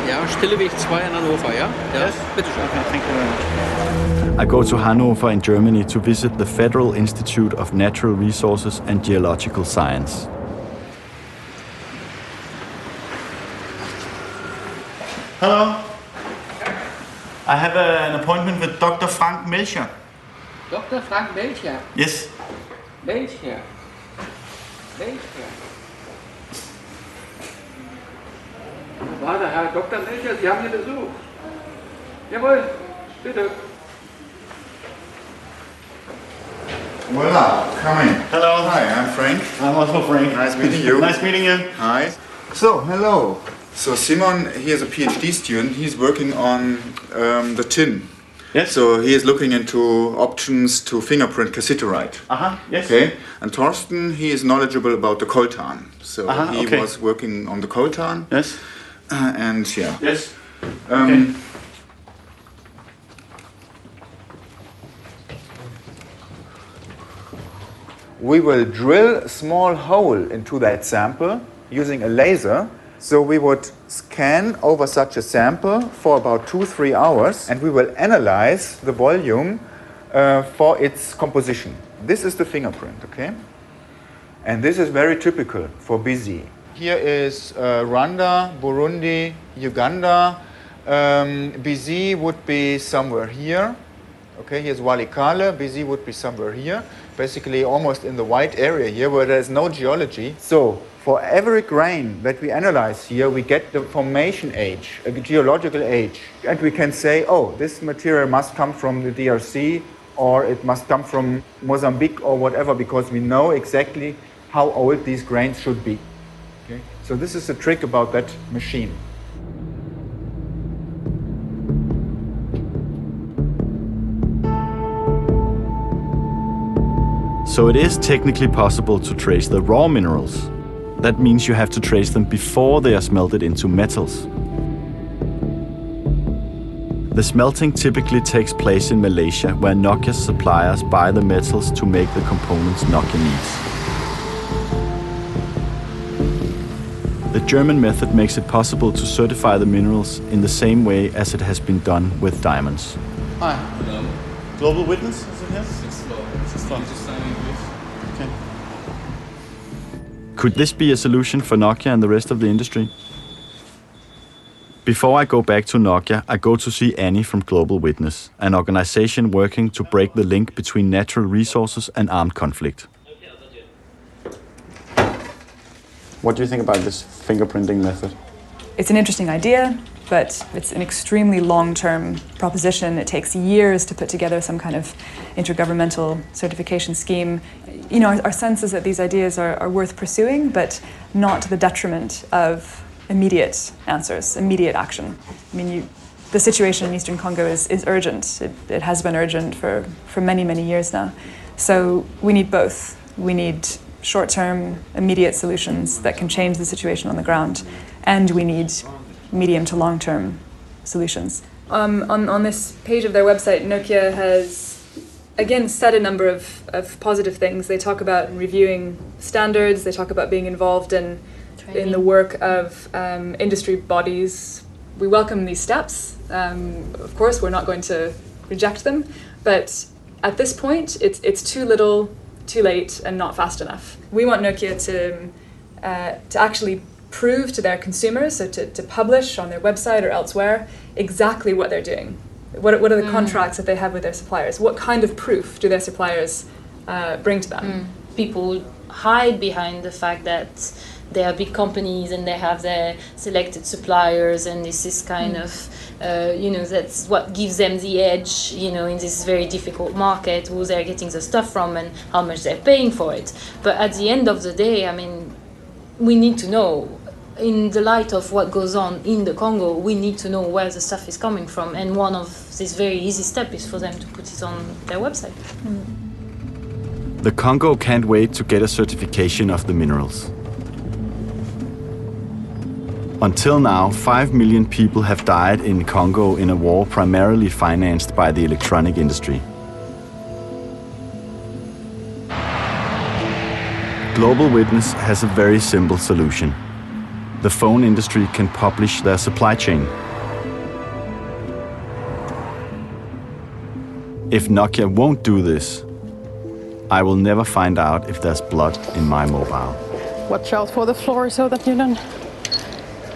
Ja, Stilleweg 2 in Hannover, ja? Yes. Bitte schön. Okay, thank you very much. I go to Hannover in Germany to visit the Federal Institute of Natural Resources and Geological Science. Hello. I have an appointment with Dr. Frank Melcher. Dr. Frank Melcher? Yes. Melcher. Melcher. War der Herr Dr. Melcher? Sie haben hier Besuch. Jawohl, bitte. Voila, come in. Hello. Hi, I'm Frank. I'm also Frank. Nice meeting you. Nice meeting you. Hi. So, hello. So Simon, he is a PhD student. He's working on the tin. Yes. So he is looking into options to fingerprint cassiterite. Yes. Okay. And Thorsten, he is knowledgeable about the coltan. So he okay. was working on the coltan. Yes. And yeah. Yes. Okay. We will drill a small hole into that sample using a laser. So we would scan over such a sample for about 2-3 hours, and we will analyze the volume for its composition. This is the fingerprint, okay? And this is very typical for BZ. Here is Rwanda, Burundi, Uganda. BZ would be somewhere here. Okay, here's Walikale. BZ would be somewhere here. Basically almost in the white area here where there's no geology. So for every grain that we analyze here, we get the formation age, a geological age. And we can say, oh, this material must come from the DRC, or it must come from Mozambique or whatever, because we know exactly how old these grains should be. Okay? So this is the trick about that machine. So it is technically possible to trace the raw minerals. That means you have to trace them before they are smelted into metals. The smelting typically takes place in Malaysia, where Nokia's suppliers buy the metals to make the components Nokia needs. The German method makes it possible to certify the minerals in the same way as it has been done with diamonds. Hi. Global Witness, is it here? Sixth floor. Okay. Could this be a solution for Nokia and the rest of the industry? Before I go back to Nokia, I go to see Annie from Global Witness, an organization working to break the link between natural resources and armed conflict. What do you think about this fingerprinting method? It's an interesting idea, but it's an extremely long-term proposition. It takes years to put together some kind of intergovernmental certification scheme. You know, our sense is that these ideas are worth pursuing, but not to the detriment of immediate answers, immediate action. I mean, the situation in Eastern Congo is urgent. It has been urgent for many, many years now. So we need both. We need short-term, immediate solutions that can change the situation on the ground, and we need medium to long-term solutions. On this page of their website, Nokia has, again, said a number of positive things. They talk about reviewing standards, they talk about being involved in the work of industry bodies. We welcome these steps. Of course, we're not going to reject them, but at this point, it's too little, too late, and not fast enough. We want Nokia to actually prove to their consumers, so to publish on their website or elsewhere, exactly what they're doing. What are the contracts that they have with their suppliers? What kind of proof do their suppliers bring to them? People hide behind the fact that they are big companies and they have their selected suppliers, and this is kind of, that's what gives them the edge, in this very difficult market, who they're getting the stuff from and how much they're paying for it. But at the end of the day, I mean, we need to know, in the light of what goes on in the Congo, we need to know where the stuff is coming from, and one of these very easy steps is for them to put it on their website. The Congo can't wait to get a certification of the minerals. Until now, 5 million people have died in Congo in a war primarily financed by the electronic industry. Global Witness has a very simple solution. The phone industry can publish their supply chain. If Nokia won't do this, I will never find out if there's blood in my mobile. Watch out for the floor so that you don't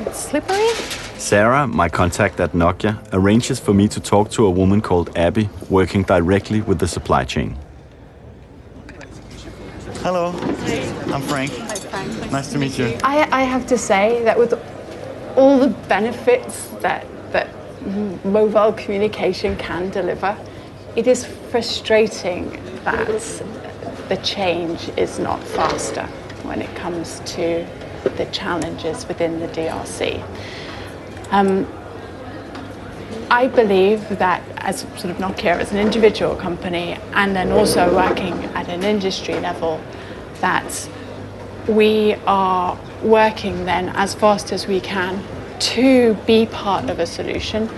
get slippery. Sarah, my contact at Nokia, arranges for me to talk to a woman called Abby, working directly with the supply chain. Hello, I'm Frank. Hi, Frank. Nice to meet you. I have to say that with all the benefits that mobile communication can deliver, it is frustrating that the change is not faster when it comes to the challenges within the DRC. I believe that as sort of Nokia, as an individual company, and then also working at an industry level, that we are working then as fast as we can to be part of a solution.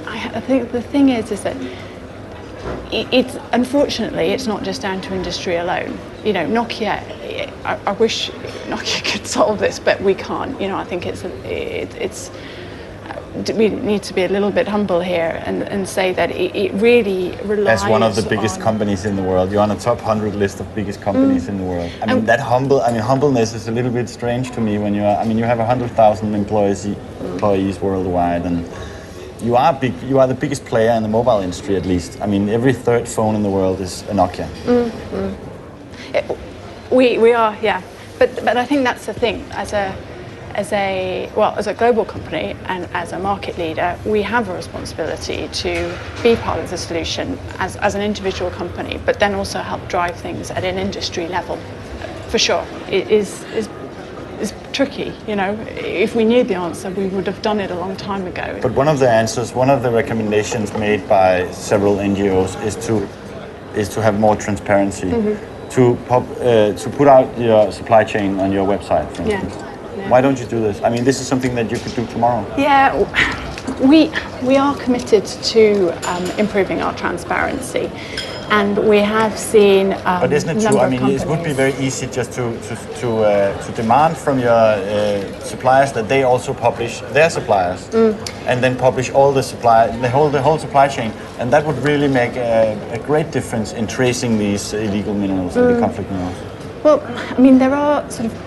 I think the thing is that it's unfortunately it's not just down to industry alone. Nokia. I wish Nokia could solve this, but we can't. I think we need to be a little bit humble here and say that it really relies As one of the biggest companies in the world, you're on a top 100 list of biggest companies in the world. I mean, humbleness is a little bit strange to me when you have 100,000 employees worldwide, and you are big. You are the biggest player in the mobile industry, at least. I mean, every third phone in the world is a Nokia. We are, yeah. But I think that's the thing. As a global company and as a market leader, we have a responsibility to be part of the solution as an individual company, but then also help drive things at an industry level. For sure, it is tricky. If we knew the answer, we would have done it a long time ago. But one of the answers, one of the recommendations made by several NGOs is to have more transparency. to put out your supply chain on your website, for instance. Yeah. Why don't you do this? I mean, this is something that you could do tomorrow. Yeah, we are committed to improving our transparency, and we have seen. But isn't it true? I mean, it would be very easy just to demand from your suppliers that they also publish their suppliers, and then publish all the whole supply chain, and that would really make a great difference in tracing these illegal minerals and the conflict minerals. Well, I mean, there are sort of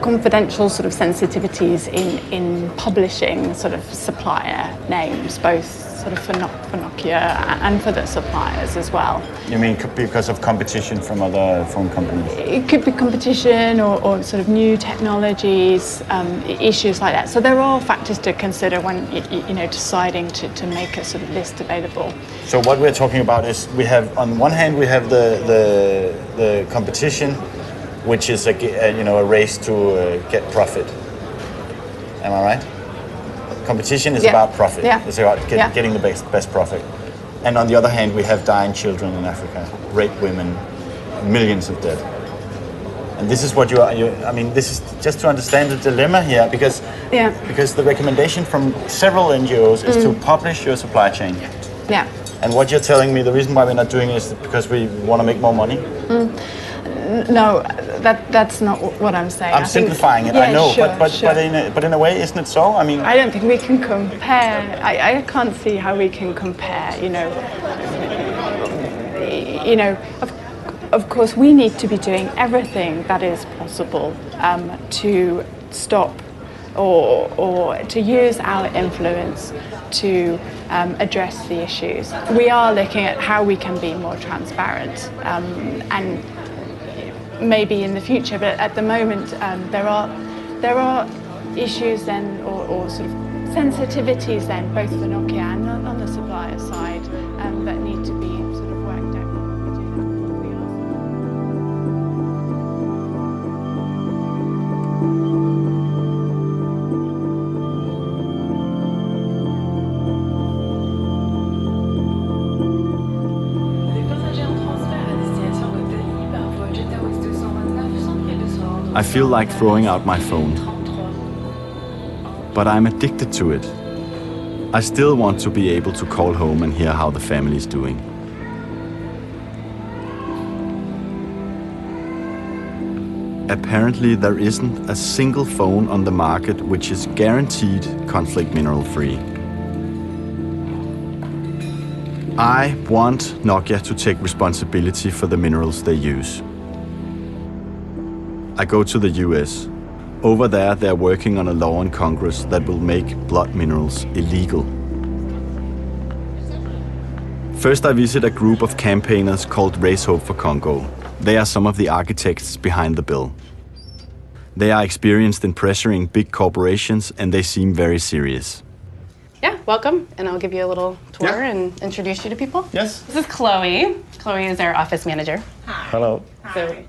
confidential sort of sensitivities in publishing sort of supplier names, both sort of for Nokia and for the suppliers as well. You mean because of competition from other phone companies? It could be competition or sort of new technologies, issues like that. So there are factors to consider when deciding to make a sort of list available. So what we're talking about is we have on one hand we have the competition, which is a race to get profit. Am I right? Competition is about profit. Yeah. It's about getting the best profit. And on the other hand, we have dying children in Africa, raped women, millions of dead. And this is what I mean, this is just to understand the dilemma here, because the recommendation from several NGOs is to publish your supply chain. Yeah. And what you're telling me, the reason why we're not doing it is because we want to make more money? No, that's not what I'm saying. I'm simplifying it, I know, but in a way, isn't it so? I mean, I don't think we can compare. I can't see how we can compare. Of course, we need to be doing everything that is possible to stop or to use our influence to address the issues. We are looking at how we can be more transparent and maybe in the future, but at the moment there are issues then or sort of sensitivities then both for Nokia and on the supplier side that need to be sort of worked out. I feel like throwing out my phone, but I'm addicted to it. I still want to be able to call home and hear how the family is doing. Apparently, there isn't a single phone on the market which is guaranteed conflict mineral free. I want Nokia to take responsibility for the minerals they use. I go to the US. Over there, they're working on a law in Congress that will make blood minerals illegal. First, I visit a group of campaigners called Raise Hope for Congo. They are some of the architects behind the bill. They are experienced in pressuring big corporations, and they seem very serious. Yeah, welcome, and I'll give you a little tour and introduce you to people. Yes. This is Chloe. Chloe is our office manager. Hello. So,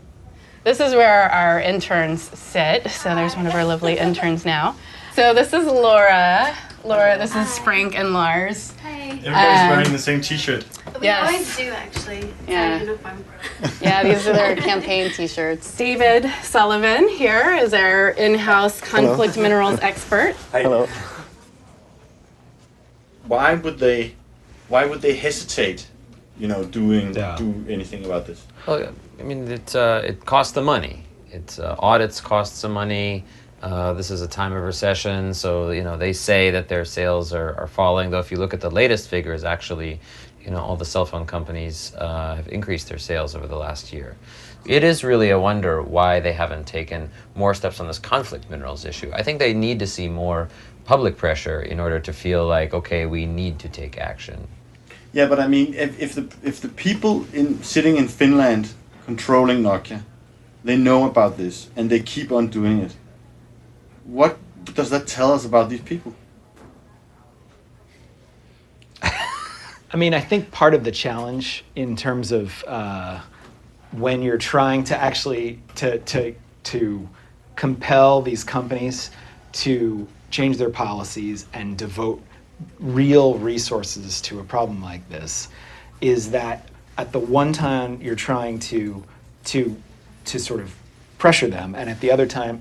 this is where our interns sit. So there's one of our lovely interns now. So this is Laura. Laura, this is Frank and Lars. Hey. Everybody's wearing the same t-shirt. We always do, actually. Yeah. Uniform. Yeah, these are their campaign t-shirts. David Sullivan here is our in-house conflict minerals expert. Hello. Why would they hesitate, do anything about this? Well, I mean, it costs them money. Audits cost some money. This is a time of recession, so they say that their sales are falling. Though if you look at the latest figures, actually, all the cell phone companies have increased their sales over the last year. It is really a wonder why they haven't taken more steps on this conflict minerals issue. I think they need to see more public pressure in order to feel like, okay, we need to take action. Yeah, but I mean, if the people sitting in Finland controlling Nokia, they know about this and they keep on doing it, what does that tell us about these people? I mean, I think part of the challenge in terms of when you're trying to actually to compel these companies to change their policies and devote real resources to a problem like this is that at the one time you're trying to to sort of pressure them, and at the other time,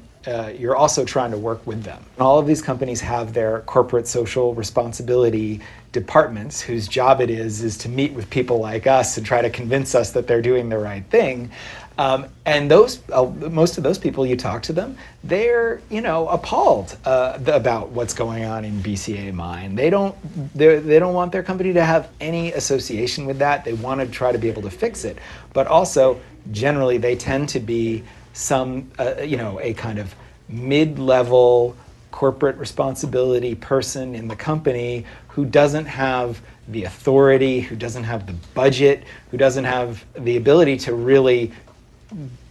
you're also trying to work with them. And all of these companies have their corporate social responsibility departments whose job it is to meet with people like us and try to convince us that they're doing the right thing. And most of those people, you talk to them, they're appalled about what's going on in BCA Mine. They don't want their company to have any association with that. They want to try to be able to fix it, but also generally they tend to be a kind of mid-level corporate responsibility person in the company who doesn't have the authority, who doesn't have the budget, who doesn't have the ability to really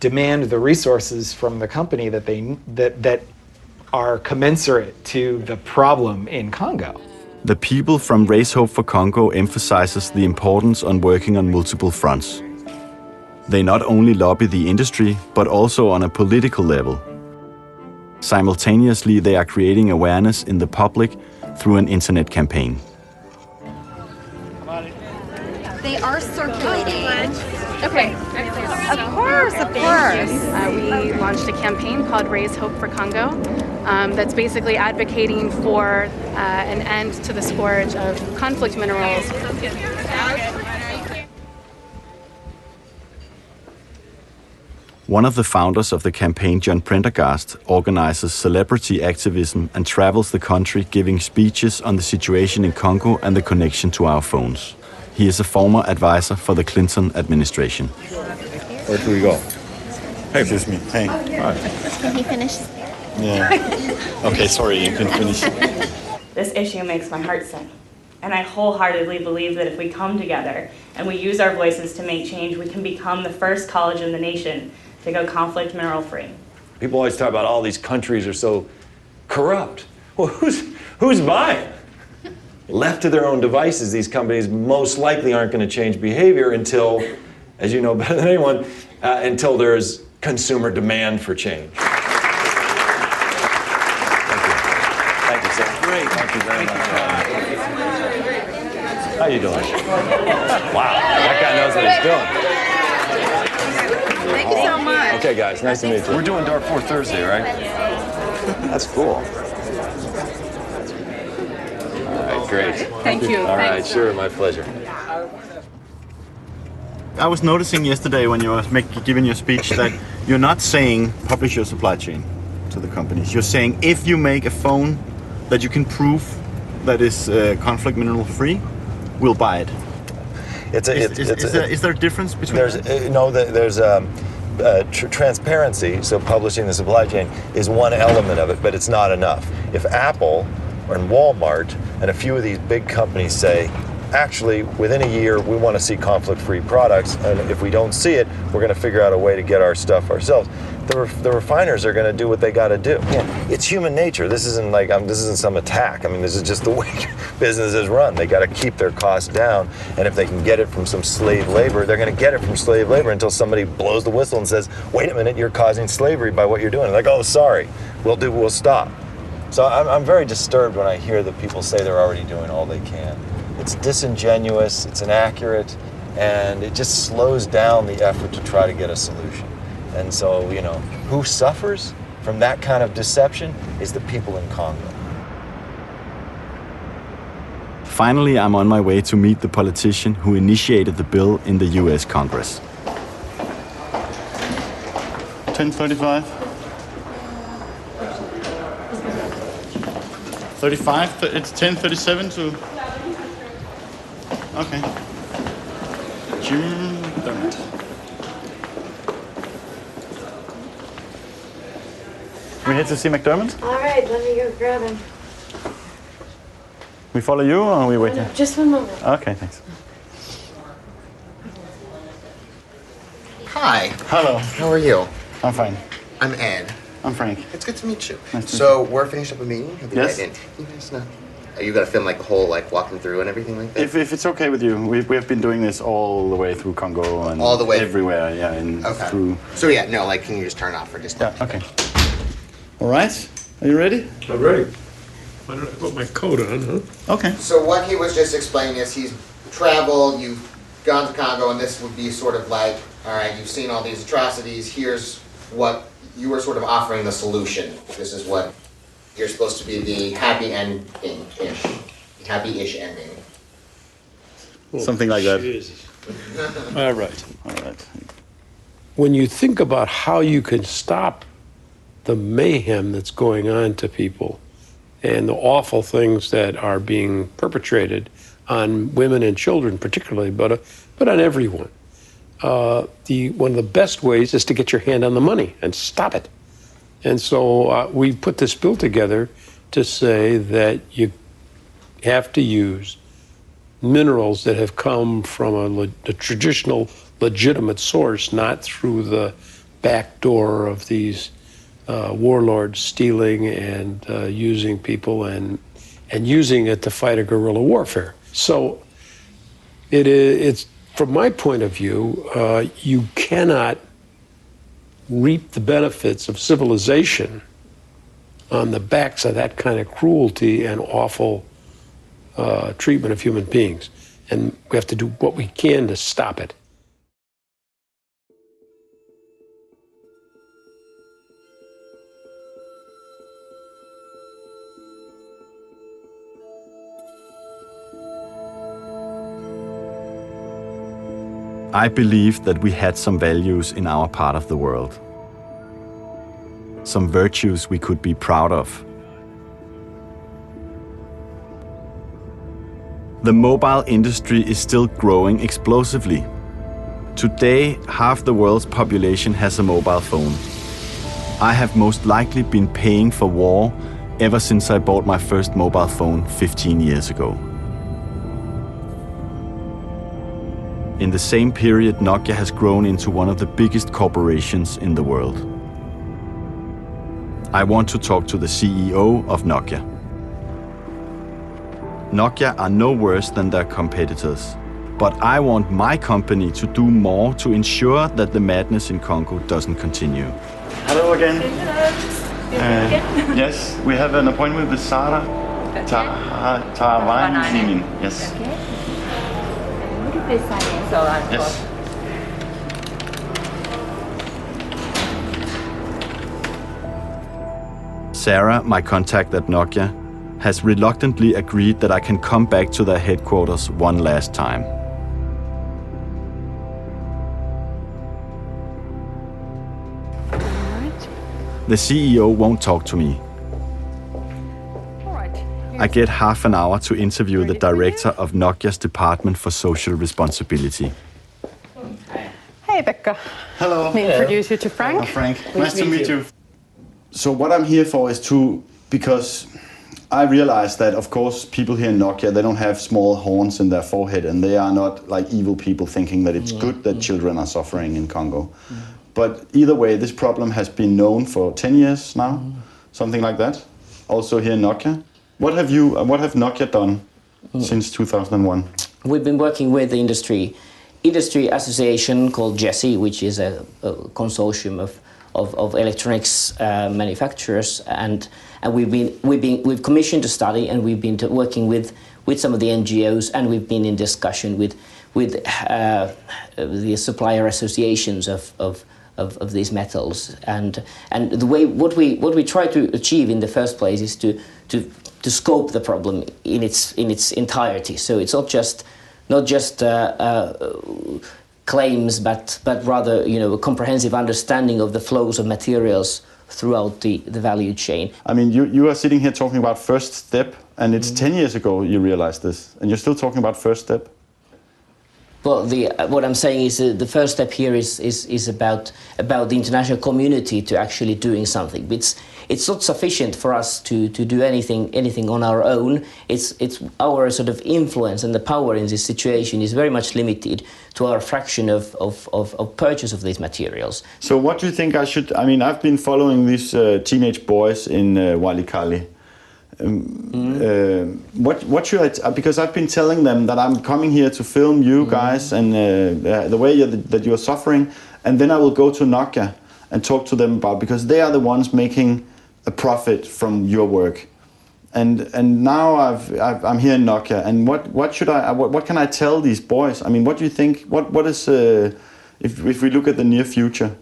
demand the resources from the company that are commensurate to the problem in Congo. The people from Raise Hope for Congo emphasizes the importance on working on multiple fronts. They not only lobby the industry, but also on a political level. Simultaneously, they are creating awareness in the public through an internet campaign. They are circulating. Okay. Of course. We launched a campaign called Raise Hope for Congo that's basically advocating for an end to the scourge of conflict minerals. One of the founders of the campaign, John Prendergast, organizes celebrity activism and travels the country giving speeches on the situation in Congo and the connection to our phones. He is a former advisor for the Clinton administration. Where do we go? Hey, excuse me. Hey. Hi. Can he finish? Yeah. Okay, sorry, you can finish. This issue makes my heart sick. And I wholeheartedly believe that if we come together and we use our voices to make change, we can become the first college in the nation to go conflict mineral free. People always talk about all these countries are so corrupt. Well, who's buying? Left to their own devices, these companies most likely aren't going to change behavior until, as you know better than anyone, until there's consumer demand for change. Thank you, sir. Great. Thank you very much. How you doing? Wow, that guy knows what he's doing. Thank you so much. Okay, guys, nice to meet you. We're doing Darfur Thursday, right? That's cool. All right, great. Thank you. All right, sure, my pleasure. I was noticing yesterday when you were giving your speech that you're not saying publish your supply chain to the companies. You're saying if you make a phone that you can prove that is conflict mineral free, we'll buy it. Is there a difference between There's transparency, so publishing the supply chain is one element of it, but it's not enough. If Apple and Walmart and a few of these big companies say, actually, within a year, we want to see conflict-free products, and if we don't see it, we're going to figure out a way to get our stuff ourselves. The refiners are going to do what they got to do. Yeah, it's human nature. This isn't like this isn't some attack. I mean, this is just the way businesses run. They got to keep their costs down, and if they can get it from some slave labor, they're going to get it from slave labor until somebody blows the whistle and says, "Wait a minute, you're causing slavery by what you're doing." They're like, "Oh, sorry, we'll stop." So I'm very disturbed when I hear that people say they're already doing all they can. It's disingenuous, it's inaccurate, and it just slows down the effort to try to get a solution. And so, who suffers from that kind of deception is the people in Congo. Finally, I'm on my way to meet the politician who initiated the bill in the US Congress. 10:35. 35. It's 10:37 to. Okay. Jim Dermott. We need to see McDermott. All right, let me go grab him. We follow you or are we waiting? No, just one moment. Okay, thanks. Hi. Hello. How are you? I'm fine. I'm Ed. I'm Frank. It's good to meet you. Nice to So we're finished up a meeting. Have you Yes. guys you guys know? Are you gonna film like the whole walking through and everything like that? If it's okay with you, we have been doing this all the way through Congo and All the way everywhere, yeah, and Okay. through. So yeah, no, can you just turn off for just? Yeah. Okay. All right. Are you ready? I'm ready. Why don't I put my coat on, huh? Okay. So what he was just explaining is he's traveled, you've gone to Congo, and this would be sort of like all right, you've seen all these atrocities, here's what you were sort of offering the solution. This is what you're supposed to be the happy ending-ish, happy-ish ending. Something like that. All right. All right. When you think about how you can stop the mayhem that's going on to people and the awful things that are being perpetrated on women and children particularly, but on everyone, one of the best ways is to get your hand on the money and stop it. And so we put this bill together to say that you have to use minerals that have come from a traditional, legitimate source, not through the back door of these warlords stealing and using people and using it to fight a guerrilla warfare. So it's from my point of view, you cannot reap the benefits of civilization on the backs of that kind of cruelty and awful treatment of human beings. And we have to do what we can to stop it. I believed that we had some values in our part of the world. Some virtues we could be proud of. The mobile industry is still growing explosively. Today, half the world's population has a mobile phone. I have most likely been paying for war ever since I bought my first mobile phone 15 years ago. In the same period, Nokia has grown into one of the biggest corporations in the world. I want to talk to the CEO of Nokia. Nokia are no worse than their competitors, but I want my company to do more to ensure that the madness in Congo doesn't continue. Hello again. Yes, we have an appointment with Sarah Tavaninin. Yes. Would you please sign in so on? Yes. Sarah, my contact at Nokia, has reluctantly agreed that I can come back to their headquarters one last time. The CEO won't talk to me. I get half an hour to interview the director of Nokia's Department for Social Responsibility. Hey, Pekka. Hello. Let me introduce you to Frank. Oh, Frank. Nice to meet you. So what I'm here for is because I realize that, of course, people here in Nokia, they don't have small horns in their forehead, and they are not like evil people thinking that it's good that children are suffering in Congo. But either way, this problem has been known for 10 years now, something like that, also here in Nokia. What have Nokia done since 2001? We've been working with the industry association called JESI, which is a consortium of electronics manufacturers, and we've commissioned a study, and we've been working with some of the NGOs, and we've been in discussion with the supplier associations of these metals, and the way what we try to achieve in the first place is to scope the problem in its entirety. So it's not just claims, but rather a comprehensive understanding of the flows of materials throughout the value chain. I mean, you are sitting here talking about first step, and it's 10 years ago you realized this, and you're still talking about first step? Well, what I'm saying is the first step here is about the international community to actually doing something. It's not sufficient for us to do anything on our own. It's our sort of influence and the power in this situation is very much limited to our fraction of purchase of these materials. So what do you think I've been following these teenage boys in Walikale. What should I? Because I've been telling them that I'm coming here to film you guys and the way that you're suffering, and then I will go to Nokia and talk to them about, because they are the ones making a profit from your work, and now I'm here in Nokia, and what can I tell these boys? I mean, what do you think? What is if we look at the near future?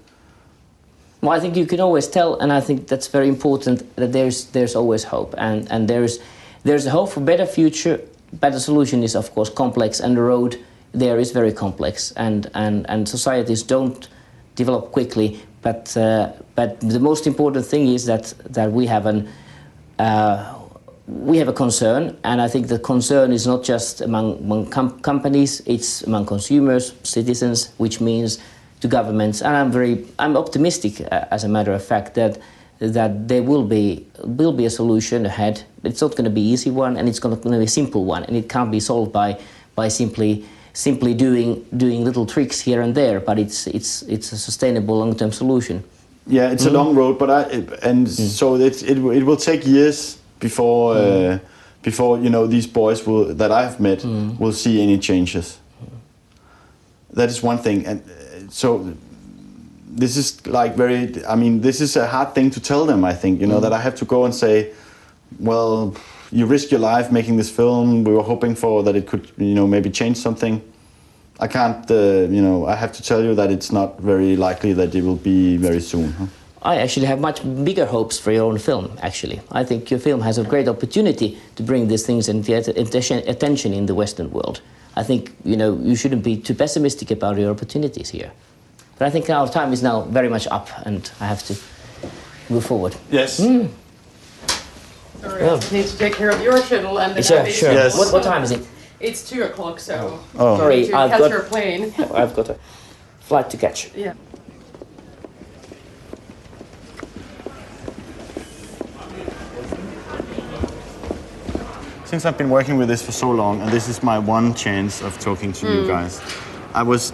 Well, I think you can always tell, and I think that's very important, that there's always hope, and there's a hope for better future, but the solution is of course complex, and the road there is very complex, and societies don't develop quickly, but the most important thing is that we have a concern, and I think the concern is not just among companies, it's among consumers, citizens, which means to governments, and I'm optimistic, as a matter of fact, that there will be a solution ahead. It's not going to be an easy one, and it's going to be a simple one, and it can't be solved by simply doing little tricks here and there. But it's a sustainable long-term solution. Yeah, it's a long road, but so it will take years before these boys that I've met will see any changes. That is one thing, and so this is like this is a hard thing to tell them, I think, that I have to go and say, well, you risk your life making this film. We were hoping for that it could, maybe change something. I can't, I have to tell you that it's not very likely that it will be very soon. Huh? I actually have much bigger hopes for your own film, actually. I think your film has a great opportunity to bring these things into attention in the Western world. I think, you shouldn't be too pessimistic about your opportunities here. But I think our time is now very much up, and I have to move forward. Yes. Sorry, I need to take care of your schedule and the Sure. Yes. What time is it? It's 2 o'clock, so Sorry, you need to catch your plane. I've got a flight to catch. Yeah. Since I've been working with this for so long, and this is my one chance of talking to you guys,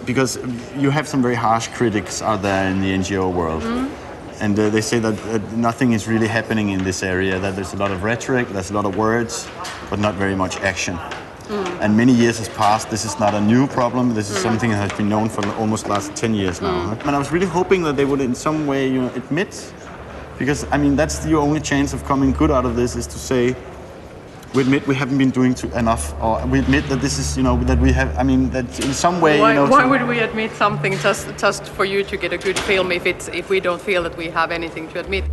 because you have some very harsh critics out there in the NGO world, and they say that nothing is really happening in this area, that there's a lot of rhetoric, there's a lot of words, but not very much action. And many years has passed. This is not a new problem. This is something that has been known for almost the last 10 years now. Huh? And I was really hoping that they would in some way admit, because that's the only chance of coming good out of this, is to say, we admit we haven't been doing enough, or we admit that this is, that we have, that in some way, Why would we admit something just for you to get a good film if we don't feel that we have anything to admit?